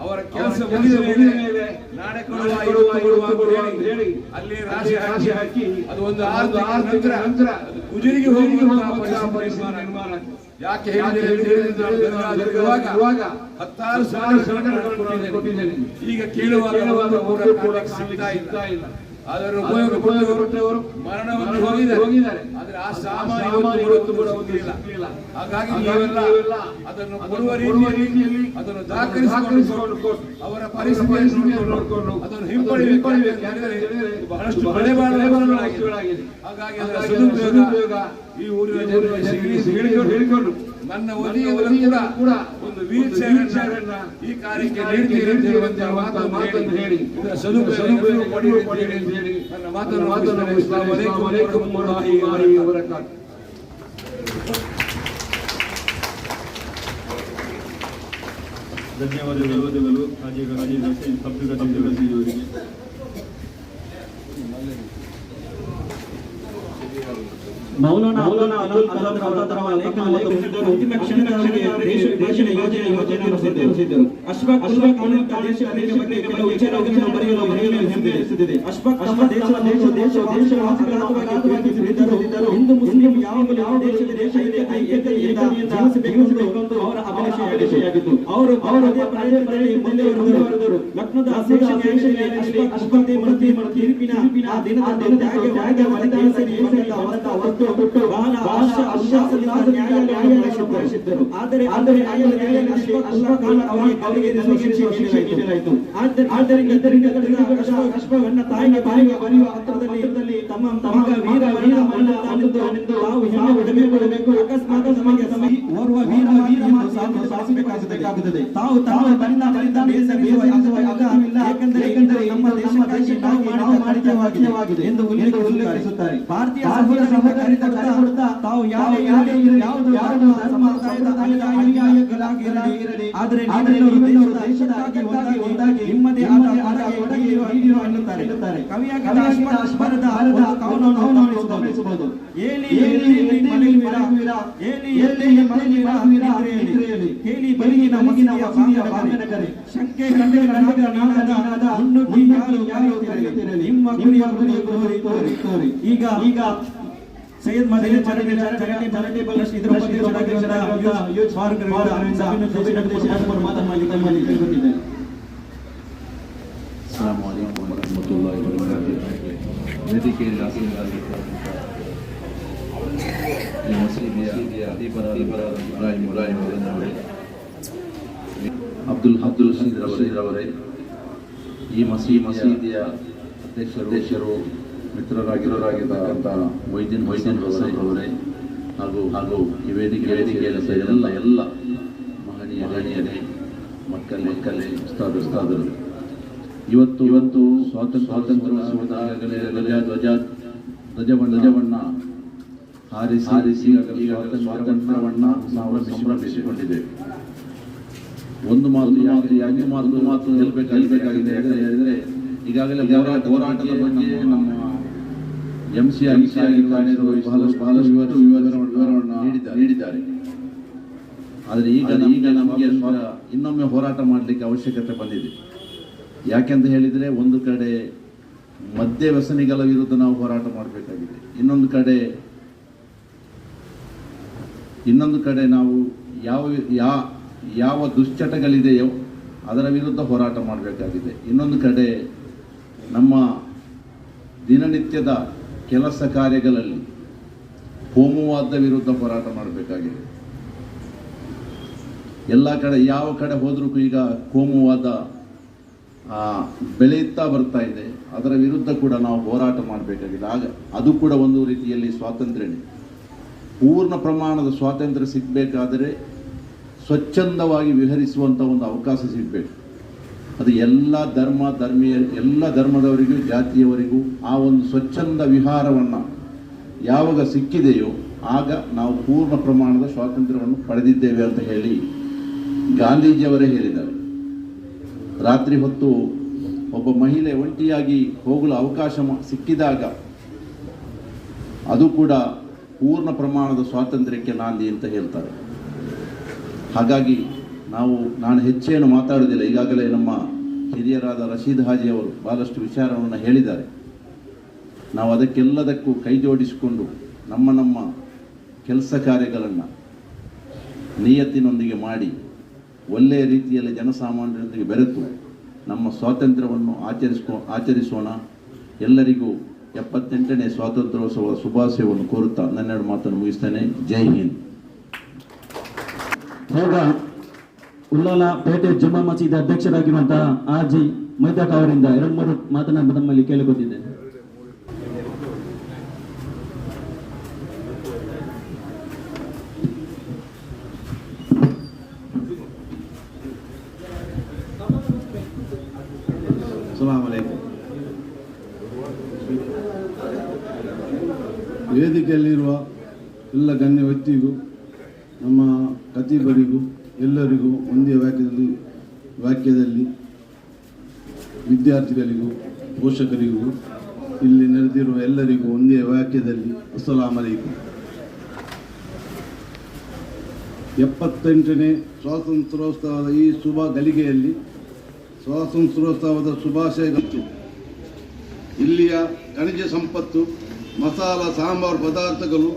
ಅವರ ಕೆಲಸ ಮುಗಿದ ಮೇಲೆ ನಾಳೆ ಕೊಡುವ ಹೇಳಿ ಅಲ್ಲಿ ರಾಶಿ ಹಾಕಿ ಅದು ಒಂದು 6 ತಿಂಗಳ ನಂತರ ಗುಜರಿಗೆ ಹೋಗುವ ಪರಿಸ್ಥಿತಿ ನಿರ್ಮಾಣ. ಯಾಕೆ ಹೇಳಿರುವಾಗ 10 ಸಲಕರಣೆಗಳನ್ನು ಕೊಟ್ಟಿದ್ದೇನೆ. ಈಗ ಕೇಳುವಾಗ ಸಿಗ್ತಾ ಇಲ್ಲ. ಅದರ ಉಪಯೋಗ ಮರಣವನ್ನು ಹೋಗಿದ್ದಾರೆ. ಆದ್ರೆ ಆ ಸಾಮಾನ್ಯ ಕೂಡ ಇಲ್ಲ. ಹಾಗಾಗಿ ನೀವೆಲ್ಲ ಅದನ್ನು ಕೊಡುವ ರೀತಿಯಲ್ಲಿ ಅದನ್ನು ದಾಖಲಿಸಿಕೊಂಡು ಅವರ ಪರಿಸ್ಥಿತಿಯನ್ನು ನೋಡಿಕೊಂಡು ಅದನ್ನು ಹಿಂಪಡೆಯಬೇಕು. ಬಹಳಷ್ಟು ಹಳೆಬಾಳಾಗಿದೆ. ಹಾಗಾಗಿ ಅದರ ಸದುಪಯೋಗ ಈ ಊರಿನ ಜನರಿಗೆ ಹೇಳಿಕೊಂಡು ನನ್ನ ಒಲಿಯವರು ಕೂಡ ಒಂದು ವೀಲ್ ಚೇರ್ ಅನ್ನ ಈ ಕಾರ್ಯಕ್ಕೆ ನೀಡ್ತೀರಿ ಅಂತ ಹೇಳುವಂತಹ ಮಾತನ್ನು ಹೇಳಿ ಇದರ ಸದುಪಯೋಗ ಪಡೆಯುತ್ತೀರಿ ಅಂತ ಹೇಳಿ ನನ್ನ ಮಾತನ್ನು ಅಸ್ಸಲಾಮು ಅಲೈಕುಂ ವರಹಮತುಲ್ಲಾಹಿ ವಬರಕಾತುಹು. ಧನ್ಯವಾದಗಳು ಹಾಜಿ ಅವರಿಗೆ. ಮೌಲಾನಾ ಅಬ್ದುಲ್ ಕಲಾಂ ಅವರ ಲೇಖನ ಮತ್ತು ಅಂತಿಮ ಕ್ಷಣದವರೆಗೆ ದೇಶದ ಯೋಜನೆಯನ್ನು ಸಿದ್ಧರು. ಅಶ್ಫಾಕ್ ಉಲ್ಲಾ ಖಾನ್ ದೇಶದ ಬಗ್ಗೆ ಕೆಲವು ವಿಚಾರಗಳನ್ನು ಬರೆಯಲು ಹೆಮ್ಮೆಯಿಸುತ್ತಿದೆ. ಅಶ್ಫಾಕ್ ತಮ್ಮ ದೇಶವಾಸಿಗಳಾಗಿ ಹಿಂದೂ ಮುಸ್ಲಿಂ ಯಾವಾಗಲೂ ದೇಶದ ಏಕತೆಯಿಂದ ಜೀವಿಸಬೇಕೆಂದು ಅವರ ಅಭಿಲಾಷೆಯಾಗಿತ್ತು. ಅವರು ಅದೇ ಪ್ರಯತ್ನದಲ್ಲಿ ಮುಂದುವರೆದರು. ಲಕ್ನೋದ ಅಧ್ಯಕ್ಷತೆಯಲ್ಲಿ ಅಶ್ಫಾಕ್ ತೀರ್ಪಿನ ಆ ದಿನದ ತ್ಯಾಗ ಅವತ್ತು ಬಹಳ ಆಶ್ವಾಸದಿಂದ ನ್ಯಾಯಾಲಯ ನಡೆಸಿದ್ದರು. ಆದರೆ ನ್ಯಾಯಾಲಯದಲ್ಲಿ ಅಶ್ಫಾಕ್ ಖಾನ್ ಅವರಿಗೆ ಶಿಕ್ಷೆ ನೀಡಲಾಯಿತು. ಆದ್ದರಿಂದ ಅಶ್ಫಾಕ್ ತಾಯಿಗೆ ಬರೆಯುವ ಪತ್ರದಲ್ಲಿ ತಮ್ಮ ಮಗ ವೀರ ಮರಣ ತಾನೆಂದು ನಾವು ಹೆಮ್ಮೆ ಪಡಬೇಕು. ಅಕಸ್ಮಾತ್ ಓರ್ವ ವೀರ ಸಾಧಿಸಬೇಕಾಗುತ್ತದೆ. ತಾವು ಬಲಿದಾನ ಏಕೆಂದರೆ ನಮ್ಮ ದೇಶಕ್ಕಾಗಿ ನಾವು ಮಾಡಿದವಾಗಿದೆ ಎಂದು ಉಲ್ಲೇಖಿಸುತ್ತಾರೆ. ಭಾರತೀಯ ಸಹೋದರ ತಾವು ಯಾವುದು ಧರ್ಮದ ಅನುಯಾಯಿಗಳಾಗಿರಲಿ, ಆದರೆ ದೇಶಕ್ಕಾಗಿ ಒಂದಾಗಿ ನಿಮ್ಮದೇ ಆದ ಎನ್ನುತ್ತಾರೆ. ಕವಿಯಾಗಿ ಬರೆದ ಕವನವನ್ನು ಗಮನಿಸಬಹುದು. ಹೇಳಿ ಬಲಿಗಿನ ಭಾಗನಗರಿ ಶಂಕೆ ನಿಮ್ಮ ತೋರಿ. ಈಗ ಸೈಯದ್ ಮದನಿ ಚಾರಿಟೇಬಲ್ ಟ್ರಸ್ಟ್ ಇದರ ಮಾತನಾಡಿದ್ದಾರೆ. ಅಸ್ಸಲಾಮು ಅಲೈಕುಂ ವರಹಮತುಲ್ಲಾಹಿ ವಬರಕಾತುಹು. ವೇದಿಕೆಯಲ್ಲಿ ಆಸೀನರಾಗಿರುವಂತಹ ಈ ಮಸೀದಿಯ ಅಧಿಪರಾದ ಇಬ್ರಾಹಿಂ ಅವರೇ, ಅಬ್ದುಲ್ ಹಸೀದ್ ಅವರೇ, ಈ ಮಸೀದಿಯ ಅಧ್ಯಕ್ಷರು ಮಿತ್ರರಾಗಿರತಕ್ಕಂಥ ಮೊಯ್ದೀನ್ ಅವರೇ, ಹಾಗೂ ಈ ವೇದಿಕೆಯಲ್ಲಿ ಎಲ್ಲ ಮಹನೀಯರೇ, ಮಕ್ಕಳೇ, ಉಸ್ತಾದರು, ಇವತ್ತು ಸ್ವಾತಂತ್ರ್ಯೋತ್ಸವದ ಧ್ವಜವನ್ನ ಹಾರಿಸಿ ಸ್ವಾತಂತ್ರ್ಯವನ್ನ ಸಂಭ್ರಮಿಸಿಕೊಂಡಿದೆ. ಒಂದು ಮಾತು ಹೇಳಬೇಕಾಗಿದೆ. ಹೇಳಿದರೆ ಈಗಾಗಲೇ ಹೋರಾಟದ ಬಗ್ಗೆ ನಮ್ಮ MC ಬಹಳಷ್ಟು ವಿವರವನ್ನು ನೀಡಿದ್ದಾರೆ. ಆದರೆ ಈಗ ನಮಗೆ ಇನ್ನೊಮ್ಮೆ ಹೋರಾಟ ಮಾಡಲಿಕ್ಕೆ ಅವಶ್ಯಕತೆ ಬಂದಿದೆ. ಯಾಕೆಂತ ಹೇಳಿದರೆ, ಒಂದು ಕಡೆ ಮದ್ಯ ವ್ಯಸನಿಗಳ ವಿರುದ್ಧ ನಾವು ಹೋರಾಟ ಮಾಡಬೇಕಾಗಿದೆ, ಇನ್ನೊಂದು ಕಡೆ ನಾವು ಯಾವ ದುಶ್ಚಟಗಳಿದೆಯೋ ಅದರ ವಿರುದ್ಧ ಹೋರಾಟ ಮಾಡಬೇಕಾಗಿದೆ. ಇನ್ನೊಂದು ಕಡೆ ನಮ್ಮ ದಿನನಿತ್ಯದ ಕೆಲಸ ಕಾರ್ಯಗಳಲ್ಲಿ ಕೋಮುವಾದದ ವಿರುದ್ಧ ಹೋರಾಟ ಮಾಡಬೇಕಾಗಿದೆ. ಎಲ್ಲ ಕಡೆ ಯಾವ ಕಡೆ ಹೋದ್ರೂ ಈಗ ಕೋಮುವಾದ ಬೆಳೆಯುತ್ತಾ ಬರ್ತಾ ಇದೆ. ಅದರ ವಿರುದ್ಧ ಕೂಡ ನಾವು ಹೋರಾಟ ಮಾಡಬೇಕಾಗಿದೆ. ಆಗ ಅದು ಕೂಡ ಒಂದು ರೀತಿಯಲ್ಲಿ ಸ್ವಾತಂತ್ರ್ಯನೇ. ಪೂರ್ಣ ಪ್ರಮಾಣದ ಸ್ವಾತಂತ್ರ್ಯ ಸಿಗಬೇಕಾದರೆ ಸ್ವಚ್ಛಂದವಾಗಿ ವಿಹರಿಸುವಂಥ ಒಂದು ಅವಕಾಶ ಸಿಗಬೇಕು. ಅದು ಎಲ್ಲ ಧರ್ಮದವರಿಗೂ ಜಾತಿಯವರಿಗೂ ಆ ಒಂದು ಸ್ವಚ್ಛಂದ ವಿಹಾರವನ್ನು ಯಾವಾಗ ಸಿಕ್ಕಿದೆಯೋ ಆಗ ನಾವು ಪೂರ್ಣ ಪ್ರಮಾಣದ ಸ್ವಾತಂತ್ರ್ಯವನ್ನು ಪಡೆದಿದ್ದೇವೆ ಅಂತ ಹೇಳಿ ಗಾಂಧೀಜಿಯವರೇ ಹೇಳಿದ್ದಾರೆ. ರಾತ್ರಿ ಹೊತ್ತು ಒಬ್ಬ ಮಹಿಳೆ ಒಂಟಿಯಾಗಿ ಹೋಗಲು ಅವಕಾಶ ಸಿಕ್ಕಿದಾಗ ಅದು ಕೂಡ ಪೂರ್ಣ ಪ್ರಮಾಣದ ಸ್ವಾತಂತ್ರ್ಯಕ್ಕೆ ನಾಂದಿ ಅಂತ ಹೇಳ್ತಾರೆ. ಹಾಗಾಗಿ ನಾನು ಹೆಚ್ಚೇನು ಮಾತಾಡೋದಿಲ್ಲ. ಈಗಾಗಲೇ ನಮ್ಮ ಹಿರಿಯರಾದ ರಶೀದ್ ಹಾಜಿ ಅವರು ಭಾಳಷ್ಟು ವಿಚಾರವನ್ನು ಹೇಳಿದ್ದಾರೆ. ನಾವು ಅದಕ್ಕೆಲ್ಲದಕ್ಕೂ ಕೈ ಜೋಡಿಸಿಕೊಂಡು ನಮ್ಮ ಕೆಲಸ ಕಾರ್ಯಗಳನ್ನು ನಿಯತ್ತಿನೊಂದಿಗೆ ಮಾಡಿ ಒಳ್ಳೆಯ ರೀತಿಯಲ್ಲಿ ಜನಸಾಮಾನ್ಯರೊಂದಿಗೆ ಬೆರೆತು ನಮ್ಮ ಸ್ವಾತಂತ್ರ್ಯವನ್ನು ಆಚರಿಸೋಣ. ಎಲ್ಲರಿಗೂ 78ನೇ ಸ್ವಾತಂತ್ರ್ಯೋತ್ಸವ ಶುಭಾಶಯವನ್ನು ಕೋರುತ್ತಾ ನನ್ನೆರಡು ಮಾತನ್ನು ಮುಗಿಸ್ತೇನೆ. ಜೈ ಹಿಂದ್. ಹೋಗ ಉಳ್ಳಾಲ ಪೇಟೆ ಜುಮ್ಮಾ ಮಸೀದಿ ಅಧ್ಯಕ್ಷರಾಗಿರುವಂತಹ ಆರ್ಜಿ ಮೈದಾಕ್ ಅವರಿಂದ 2-3 ಮಾತನ್ನು ನಮ್ಮಲ್ಲಿ ಕೇಳಿಕೊಟ್ಟಿದ್ದೇನೆ. ವ್ಯಕ್ತಿಗೂ ನಮ್ಮ ಖತೀಬರಿಗೂ ಎಲ್ಲರಿಗೂ ಒಂದೇ ವಾಕ್ಯದಲ್ಲಿ ವಿದ್ಯಾರ್ಥಿಗಳಿಗೂ ಪೋಷಕರಿಗೂ ಇಲ್ಲಿ ನೆರೆದಿರುವ ಎಲ್ಲರಿಗೂ ಒಂದೇ ವಾಕ್ಯದಲ್ಲಿ ಅಸ್ಸಲಾಮು ಅಲೈಕುಂ. 78ನೇ ಸ್ವಾತಂತ್ರ್ಯೋತ್ಸವದ ಈ ಶುಭ ಗಳಿಗೆಯಲ್ಲಿ ಸ್ವಾತಂತ್ರ್ಯೋತ್ಸವದ ಶುಭಾಶಯಗಳು. ಇಲ್ಲಿಯ ಖನಿಜ ಸಂಪತ್ತು, ಮಸಾಲ ಸಾಂಬಾರು ಪದಾರ್ಥಗಳು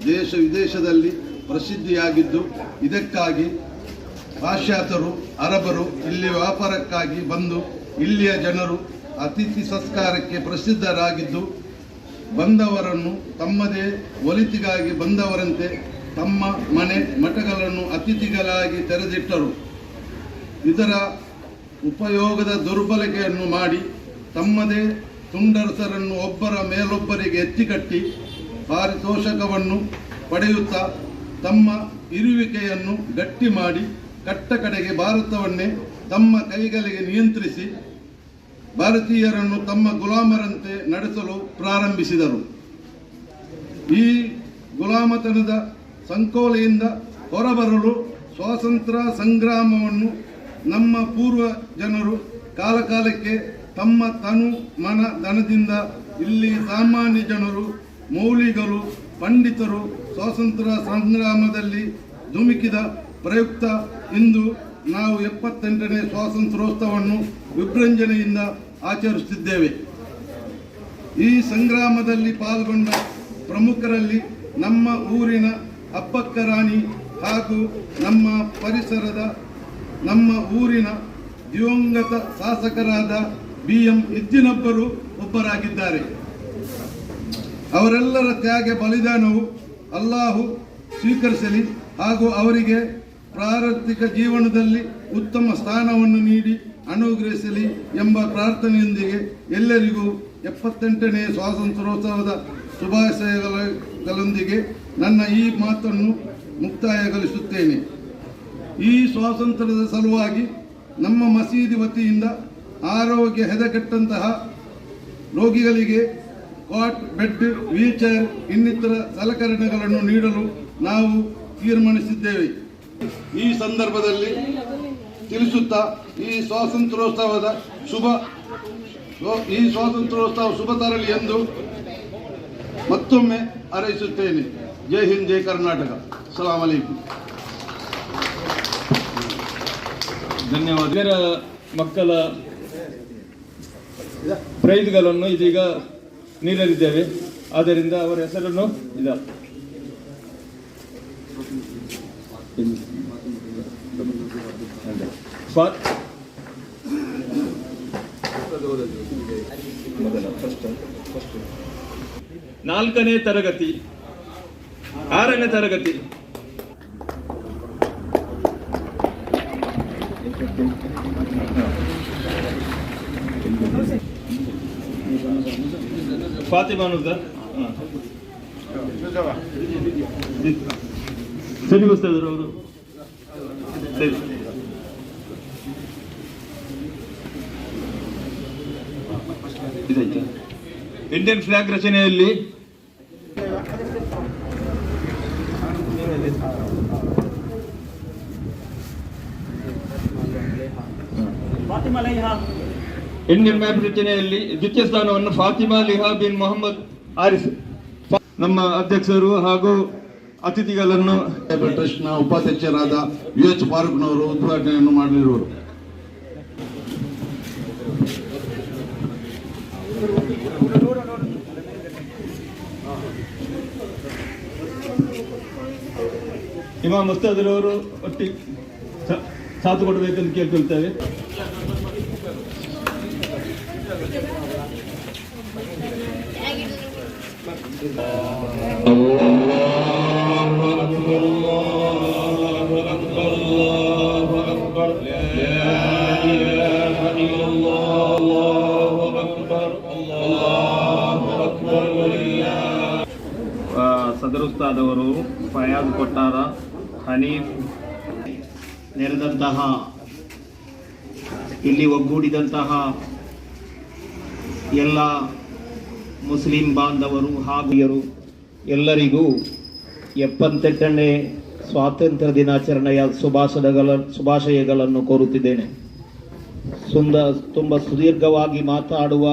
ದೇಶ ವಿದೇಶದಲ್ಲಿ ಪ್ರಸಿದ್ಧಿಯಾಗಿದ್ದು, ಇದಕ್ಕಾಗಿ ಪಾಶ್ಚಾತ್ಯರು ಅರಬರು ಇಲ್ಲಿ ವ್ಯಾಪಾರಕ್ಕಾಗಿ ಬಂದು ಇಲ್ಲಿಯ ಜನರು ಅತಿಥಿ ಸತ್ಕಾರಕ್ಕೆ ಪ್ರಸಿದ್ಧರಾಗಿದ್ದು, ಬಂದವರನ್ನು ತಮ್ಮದೇ ಒಲಿತಿಗಾಗಿ ಬಂದವರಂತೆ ತಮ್ಮ ಮನೆ ಮಠಗಳನ್ನು ಅತಿಥಿಗಳಾಗಿ ತೆರೆದಿಟ್ಟರು. ಇದರ ಉಪಯೋಗದ ದುರ್ಬಳಕೆಯನ್ನು ಮಾಡಿ ತಮ್ಮದೇ ತುಂಡರಸರನ್ನು ಒಬ್ಬರ ಮೇಲೊಬ್ಬರಿಗೆ ಎತ್ತಿಕಟ್ಟಿ ಪಾರಿತೋಷಕವನ್ನು ಪಡೆಯುತ್ತಾ ತಮ್ಮ ಇರುವಿಕೆಯನ್ನು ಗಟ್ಟಿ ಮಾಡಿ ಕಟ್ಟ ಕಡೆಗೆ ಭಾರತವನ್ನೇ ತಮ್ಮ ಕೈಗಳಿಗೆ ನಿಯಂತ್ರಿಸಿ ಭಾರತೀಯರನ್ನು ತಮ್ಮ ಗುಲಾಮರಂತೆ ನಡೆಸಲು ಪ್ರಾರಂಭಿಸಿದರು. ಈ ಗುಲಾಮತನದ ಸಂಕೋಲೆಯಿಂದ ಹೊರಬರಲು ಸ್ವಾತಂತ್ರ್ಯ ಸಂಗ್ರಾಮವನ್ನು ನಮ್ಮ ಪೂರ್ವ ಜನರು ಕಾಲಕಾಲಕ್ಕೆ ತಮ್ಮ ತನು ಮನ ಧನದಿಂದ ಇಲ್ಲಿ ಸಾಮಾನ್ಯ ಜನರು, ಮೌಲಿಗಳು, ಪಂಡಿತರು ಸ್ವಾತಂತ್ರ್ಯ ಸಂಗ್ರಾಮದಲ್ಲಿ ಧುಮುಕಿದ ಪ್ರಯುಕ್ತ ಇಂದು ನಾವು 78ನೇ ಸ್ವಾತಂತ್ರ್ಯೋತ್ಸವವನ್ನು ವಿಜೃಂಭಣೆಯಿಂದ ಆಚರಿಸುತ್ತಿದ್ದೇವೆ. ಈ ಸಂಗ್ರಾಮದಲ್ಲಿ ಪಾಲ್ಗೊಂಡ ಪ್ರಮುಖರಲ್ಲಿ ನಮ್ಮ ಊರಿನ ಅಪ್ಪಕ್ಕ ರಾಣಿ ಹಾಗೂ ನಮ್ಮ ಪರಿಸರದ ನಮ್ಮ ಊರಿನ ದಿವಂಗತ ಶಾಸಕರಾದ BM ಇದ್ದಿನೊಬ್ಬರು ಒಬ್ಬರಾಗಿದ್ದಾರೆ. ಅವರೆಲ್ಲರ ತ್ಯಾಗ ಬಲಿದಾನವು ಅಲ್ಲಾಹು ಸ್ವೀಕರಿಸಲಿ ಹಾಗೂ ಅವರಿಗೆ ಪ್ರಾರಬ್ಧಿಕ ಜೀವನದಲ್ಲಿ ಉತ್ತಮ ಸ್ಥಾನವನ್ನು ನೀಡಿ ಅನುಗ್ರಹಿಸಲಿ ಎಂಬ ಪ್ರಾರ್ಥನೆಯೊಂದಿಗೆ ಎಲ್ಲರಿಗೂ 78ನೇ ಸ್ವಾತಂತ್ರ್ಯೋತ್ಸವದ ಶುಭಾಶಯಗಳೊಂದಿಗೆ ನನ್ನ ಈ ಮಾತನ್ನು ಮುಕ್ತಾಯಗೊಳಿಸುತ್ತೇನೆ. ಈ ಸ್ವಾತಂತ್ರ್ಯದ ಸಲುವಾಗಿ ನಮ್ಮ ಮಸೀದಿ ವತಿಯಿಂದ ಆರೋಗ್ಯ ಹೆದಗೆಟ್ಟಂತಹ ರೋಗಿಗಳಿಗೆ ಕಾಟ್, ಬೆಡ್, ವೀಲ್ಚೇರ್ ಇನ್ನಿತರ ಸಲಕರಣೆಗಳನ್ನು ನೀಡಲು ನಾವು ತೀರ್ಮಾನಿಸಿದ್ದೇವೆ. ಈ ಸಂದರ್ಭದಲ್ಲಿ ತಿಳಿಸುತ್ತಾ ಈ ಸ್ವಾತಂತ್ರ್ಯೋತ್ಸವ ಶುಭ ತರಲಿ ಎಂದು ಮತ್ತೊಮ್ಮೆ ಹಾರೈಸುತ್ತೇನೆ. ಜೈ ಹಿಂದ್, ಜೈ ಕರ್ನಾಟಕ. ಸಲಾಮ್ ಅಲೈಕುಂ. ಧನ್ಯವಾದ. ಇದರ ಮಕ್ಕಳ ಪ್ರೈಜ್ಗಳನ್ನು ಇದೀಗ ನೀಡಲಿದ್ದೇವೆ. ಆದ್ದರಿಂದ ಅವರ ಹೆಸರನ್ನು ನಾಲ್ಕನೇ ತರಗತಿ, 6ನೇ ತರಗತಿ, ಫಾತಿಮಾ ನುಜರ್ ಸರಿ ಬಸ್ತಾದ್ರು ಅವರು. ಸರಿ, ಇಂಡಿಯನ್ ಫ್ಲಾಗ್ ರಚನೆಯಲ್ಲಿ ಇಂಡಿಯನ್ ಮ್ಯಾಪ್ ರಚನೆಯಲ್ಲಿ ದ್ವಿತೀಯ ಸ್ಥಾನವನ್ನು ಫಾತಿಮಾ ಲಿಹಾ ಬಿನ್ ಮೊಹಮ್ಮದ್ ಆರಿಸ್ ನಮ್ಮ ಅಧ್ಯಕ್ಷರು ಹಾಗೂ ಅತಿಥಿಗಳನ್ನು ಟ್ರಸ್ಟ್ನ ಉಪಾಧ್ಯಕ್ಷರಾದ UH ಫಾರೂಕ್ನವರು ಉದ್ಘಾಟನೆಯನ್ನು ಮಾಡಲಿರುವರು. ಇಮಾಮ್ ಮುಸ್ತದರ್ ಅವರು ಒಟ್ಟಿಗೆ ಸಾಥ್ ಕೊಡಬೇಕೆಂದು ಕೇಳ್ಕೊಳ್ತೇವೆ. ಸದರುಸ್ತಾದವರು, ಫಯಾಜ್ ಕೊಟ್ಟಾರ, ಹನೀಫ್ ನೆರೆದಂತಹ ಇಲ್ಲಿ ಒಗ್ಗೂಡಿದಂತಹ ಎಲ್ಲ ಮುಸ್ಲಿಂ ಬಾಂಧವರು ಹಾಗೂ ಎಲ್ಲರಿಗೂ 78ನೇ ಸ್ವಾತಂತ್ರ್ಯ ದಿನಾಚರಣೆಯ ಶುಭಾಶಯಗಳನ್ನು ಕೋರುತ್ತಿದ್ದೇನೆ. ತುಂಬ ಸುದೀರ್ಘವಾಗಿ ಮಾತಾಡುವ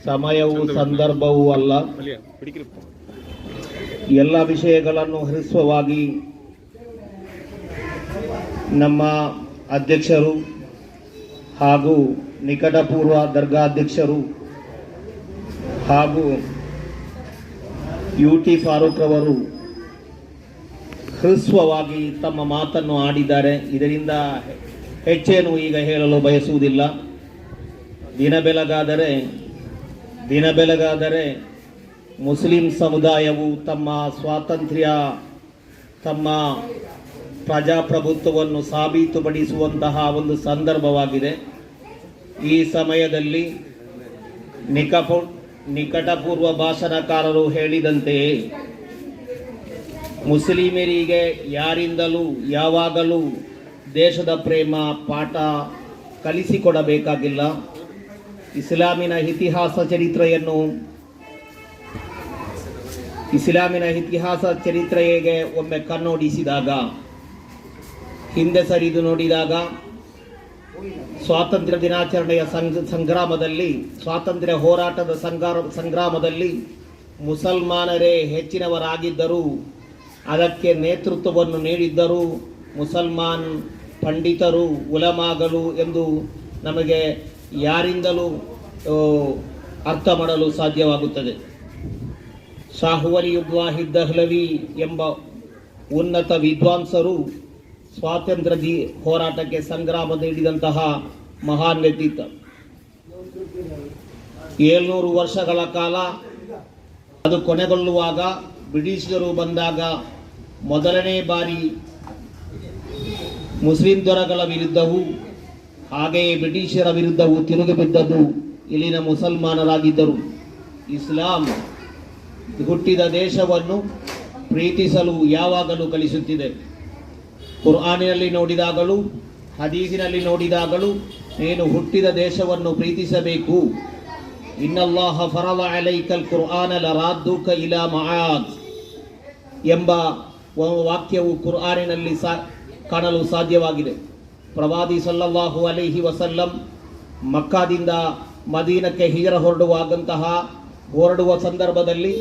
ಸಮಯವೂ ಸಂದರ್ಭವೂ ಅಲ್ಲ. ಎಲ್ಲ ವಿಷಯಗಳನ್ನು ಹ್ರಸ್ವವಾಗಿ ನಮ್ಮ ಅಧ್ಯಕ್ಷರು ಹಾಗೂ ನಿಕಟಪೂರ್ವ ದರ್ಗಾಧ್ಯಕ್ಷರು ಹಾಗೂ UT ಫಾರೂಕ್ ಅವರು ಹ್ರಸ್ವವಾಗಿ ತಮ್ಮ ಮಾತನ್ನು ಆಡಿದ್ದಾರೆ. ಇದರಿಂದ ಹೆಚ್ಚೇನು ಈಗ ಹೇಳಲು ಬಯಸುವುದಿಲ್ಲ. ದಿನ ಬೆಳಗಾದರೆ ಮುಸ್ಲಿಂ ಸಮುದಾಯವು ತಮ್ಮ ಸ್ವಾತಂತ್ರ್ಯ, ತಮ್ಮ ಪ್ರಜಾಪ್ರಭುತ್ವವನ್ನು ಸಾಬೀತುಪಡಿಸುವಂತಹ ಒಂದು ಸಂದರ್ಭವಾಗಿದೆ. ಈ ಸಮಯದಲ್ಲಿ ನಿಕಟಪೂರ್ವ ಭಾಷಣಕಾರರು ಹೇಳಿದಂತೆಯೇ ಮುಸ್ಲಿಮರಿಗೆ ಯಾರಿಂದಲೂ ಯಾವಾಗಲೂ ದೇಶದ ಪ್ರೇಮ ಪಾಠ ಕಲಿಸಿಕೊಡಬೇಕಾಗಿಲ್ಲ. ಇಸ್ಲಾಮಿನ ಇತಿಹಾಸ ಚರಿತ್ರೆಗೆ ಒಮ್ಮೆ ಕಣ್ಣೋಡಿಸಿದಾಗ, ಹಿಂದೆ ಸರಿದು ನೋಡಿದಾಗ, ಸ್ವಾತಂತ್ರ್ಯ ದಿನಾಚರಣೆಯ ಸಂಗ್ರಾಮದಲ್ಲಿ, ಸ್ವಾತಂತ್ರ್ಯ ಹೋರಾಟದ ಸಂಗ್ರಾಮದಲ್ಲಿ ಮುಸಲ್ಮಾನರೇ ಹೆಚ್ಚಿನವರಾಗಿದ್ದರು. ಅದಕ್ಕೆ ನೇತೃತ್ವವನ್ನು ನೀಡಿದ್ದರು ಮುಸಲ್ಮಾನ್ ಪಂಡಿತರು, ಉಲಮಾಗಳು ಎಂದು ನಮಗೆ ಯಾರಿಂದಲೂ ಅರ್ಥ ಮಾಡಲು ಸಾಧ್ಯವಾಗುತ್ತದೆ. ಶಾಹ್ ವಲಿಯುಲ್ಲಾಹ್ ದಹ್ಲವಿ ಎಂಬ ಉನ್ನತ ವಿದ್ವಾಂಸರು ಸ್ವಾತಂತ್ರ್ಯ ಹೋರಾಟಕ್ಕೆ ಸಂಗ್ರಾಮ ನೀಡಿದಂತಹ ಮಹಾನ್ ವ್ಯಕ್ತಿತ್ವ. 700 ವರ್ಷಗಳ ಕಾಲ ಅದು ಕೊನೆಗೊಳ್ಳುವಾಗ ಬ್ರಿಟಿಷರು ಬಂದಾಗ ಮೊದಲನೇ ಬಾರಿ ಮುಸ್ಲಿಂ ದೊರೆಗಳ ವಿರುದ್ಧವೂ ಹಾಗೆಯೇ ಬ್ರಿಟಿಷರ ವಿರುದ್ಧವೂ ತಿರುಗಿ ಬಿದ್ದದ್ದು ಇಲ್ಲಿನ ಮುಸಲ್ಮಾನರಾಗಿದ್ದರು. ಇಸ್ಲಾಂ ಹುಟ್ಟಿದ ದೇಶವನ್ನು ಪ್ರೀತಿಸಲು ಯಾವಾಗಲೂ ಕಲಿಸುತ್ತಿದೆ. ಕುರ್ಆನಿನಲ್ಲಿ ನೋಡಿದಾಗಲೂ ಹದೀಸಿನಲ್ಲಿ ನೋಡಿದಾಗಲೂ ನೀನು ಹುಟ್ಟಿದ ದೇಶವನ್ನು ಪ್ರೀತಿಸಬೇಕು. ಇನ್ನಲ್ಲಾಹ ಫರದ ಅಲೈಕಲ್ ಕುರ್ಆನ ಲರಾದ್ದುಕ ಇಲಾ ಮಆದ್ ಎಂಬ ವಾಕ್ಯವು ಕುರ್ಆನಿನಲ್ಲಿ ಕಾಣಲು ಸಾಧ್ಯವಾಗಿದೆ. ಪ್ರವಾದಿ ಸಲ್ಲಲ್ಲಾಹು ಅಲೈಹಿ ವಸಲ್ಲಂ ಮಕ್ಕಾದಿಂದ ಮದೀನಕ್ಕೆ ಹೊರಡುವ ಸಂದರ್ಭದಲ್ಲಿ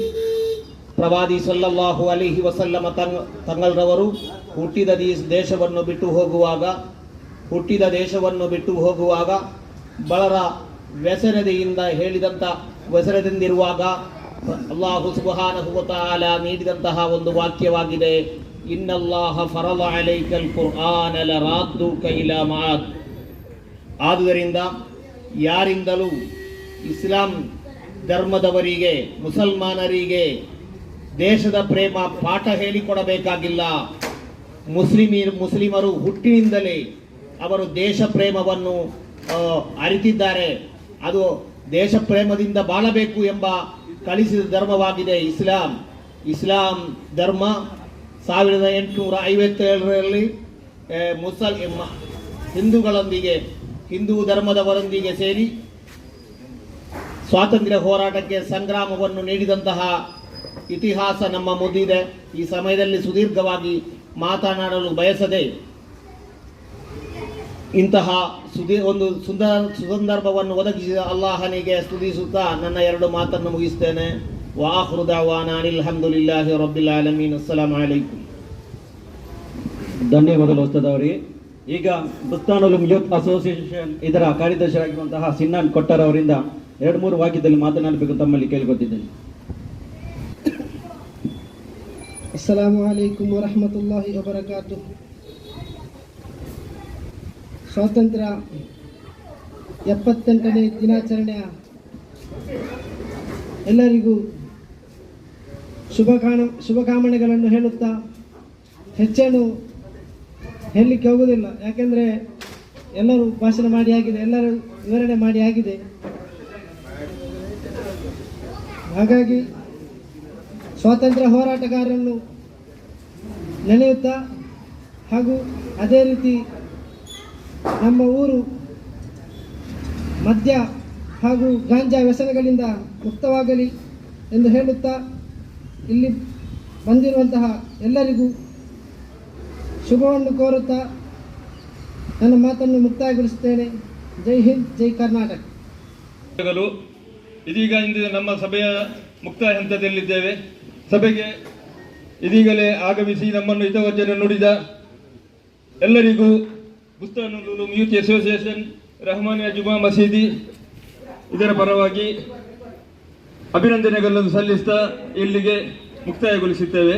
ಪ್ರವಾದಿ ಸಲ್ಲಲ್ಲಾಹು ಅಲೈಹಿ ವಸಲ್ಲಮ ತಂಗಳರವರು ಹುಟ್ಟಿದ ದೇಶವನ್ನು ಬಿಟ್ಟು ಹೋಗುವಾಗ ಬಹಳ ವ್ಯಸನದಿಂದಿರುವಾಗ ಅಲ್ಲಾಹು ಸುಬ್ಹಾನಹು ವ ತಆಲಾ ನೀಡಿದಂತಹ ಒಂದು ವಾಕ್ಯವಾಗಿದೆ, ಇನ್ನಲ್ಲಾಹ ಫರದ ಅಲೈಕಲ್ ಕುರ್ಆನ ಲರಾದ್ದುಕ ಇಲಾ ಮಆದ್. ಆದುದರಿಂದ ಯಾರಿಂದಲೂ ಇಸ್ಲಾಂ ಧರ್ಮದವರಿಗೆ, ಮುಸಲ್ಮಾನರಿಗೆ ದೇಶದ ಪ್ರೇಮ ಪಾಠ ಹೇಳಿಕೊಡಬೇಕಾಗಿಲ್ಲ. ಮುಸ್ಲಿಮರು ಹುಟ್ಟಿನಿಂದಲೇ ಅವರು ದೇಶ ಪ್ರೇಮವನ್ನು ಅರಿತಿದ್ದಾರೆ. ಅದು ದೇಶ ಪ್ರೇಮದಿಂದ ಬಾಳಬೇಕು ಎಂಬ ಕಲಿಸಿದ ಧರ್ಮವಾಗಿದೆ ಇಸ್ಲಾಂ ಧರ್ಮ. 1857ರಲ್ಲಿ ಹಿಂದೂ ಧರ್ಮದವರೊಂದಿಗೆ ಸೇರಿ ಸ್ವಾತಂತ್ರ್ಯ ಹೋರಾಟಕ್ಕೆ ಸಂಗ್ರಾಮವನ್ನು ನೀಡಿದಂತಹ ಇತಿಹಾಸ ನಮ್ಮ ಮುಂದಿದೆ. ಈ ಸಮಯದಲ್ಲಿ ಸುದೀರ್ಘವಾಗಿ ಮಾತನಾಡಲು ಬಯಸದೆ ಇಂತಹ ಒಂದು ಸುಸಂದರ್ಭವನ್ನು ಒದಗಿಸಿದ ಅಲ್ಲಾಹನಿಗೆ ಸ್ತುತಿಸುತ್ತಾ ನನ್ನ 2 ಮಾತನ್ನು ಮುಗಿಸ್ತೇನೆ. ವಾಖಿರು ದಅವಾನಾ ಅನಿಲ್ ಹಮ್ದುಲಿಲ್ಲಾಹಿ ರಬ್ಬಿಲ್ ಆಲಮೀನ್. ಅಸ್ಸಲಾಮು ಅಲೈಕುಂ. ಧನ್ಯವಾದಗಳು ಉಸ್ತಾದ್ ಅವರಿಗೆ. ಈಗ ಬುಸ್ತಾನುಲ್ ಉಲೂಮ್ ಯೂತ್ ಅಸೋಸಿಯೇಷನ್ ಇದರ ಕಾರ್ಯದರ್ಶಿಯಾಗಿರುವಂತಹ ಸಿನ್ನಾನ್ ಕೊಟ್ಟರ್ ಅವರಿಂದ 2-3 ವಾಕ್ಯದಲ್ಲಿ ಮಾತನಾಡಬೇಕು ತಮ್ಮಲ್ಲಿ ಕೇಳಿಕೊಟ್ಟಿದ್ದೇನೆ. ಅಸ್ಸಲಾಮು ಅಲೈಕುಂ ವರಹಮತುಲ್ಲಾಹಿ ವಬರಕಾತುಹು. ಸ್ವಾತಂತ್ರ್ಯ 78ನೇ ದಿನಾಚರಣೆಯ ಎಲ್ಲರಿಗೂ ಶುಭಕಾಮನೆಗಳನ್ನು ಹೇಳುತ್ತಾ ಹೆಚ್ಚೇನು ಹೇಳಲಿಕ್ಕೆ ಹೋಗುವುದಿಲ್ಲ. ಯಾಕೆಂದರೆ ಎಲ್ಲರೂ ಭಾಷಣ ಮಾಡಿ ಆಗಿದೆ, ಎಲ್ಲರೂ ವಿವರಣೆ ಮಾಡಿ ಆಗಿದೆ. ಹಾಗಾಗಿ ಸ್ವಾತಂತ್ರ್ಯ ಹೋರಾಟಗಾರರನ್ನು ನೆನೆಯುತ್ತಾ ಹಾಗೂ ಅದೇ ರೀತಿ ನಮ್ಮ ಊರು ಮದ್ಯ ಹಾಗೂ ಗಾಂಜಾ ವ್ಯಸನಗಳಿಂದ ಮುಕ್ತವಾಗಲಿ ಎಂದು ಹೇಳುತ್ತಾ ಇಲ್ಲಿ ಬಂದಿರುವಂತಹ ಎಲ್ಲರಿಗೂ ಶುಭವನ್ನು ಕೋರುತ್ತಾ ನನ್ನ ಮಾತನ್ನು ಮುಕ್ತಾಯಗೊಳಿಸುತ್ತೇನೆ. ಜೈ ಹಿಂದ್, ಜೈ ಕರ್ನಾಟಕ. ಇದೀಗ ಇಂದಿನ ನಮ್ಮ ಸಭೆಯ ಮುಕ್ತಾಯ ಹಂತದಲ್ಲಿದ್ದೇವೆ. ಸಭೆಗೆ ಇದೀಗಲೇ ಆಗಮಿಸಿ ನಮ್ಮನ್ನು ಹಿತವಚನ ನುಡಿದ ಎಲ್ಲರಿಗೂ ಬುಸ್ತಾನುಲ್ ಉಲೂಮ್ ಯೂತ್ ಅಸೋಸಿಯೇಷನ್ ರಹಮಾನಿಯಾ ಜುಮಾ ಮಸೀದಿ ಇದರ ಪರವಾಗಿ ಅಭಿನಂದನೆಗಳನ್ನು ಸಲ್ಲಿಸ್ತಾ ಇಲ್ಲಿಗೆ ಮುಕ್ತಾಯಗೊಳಿಸುತ್ತೇವೆ.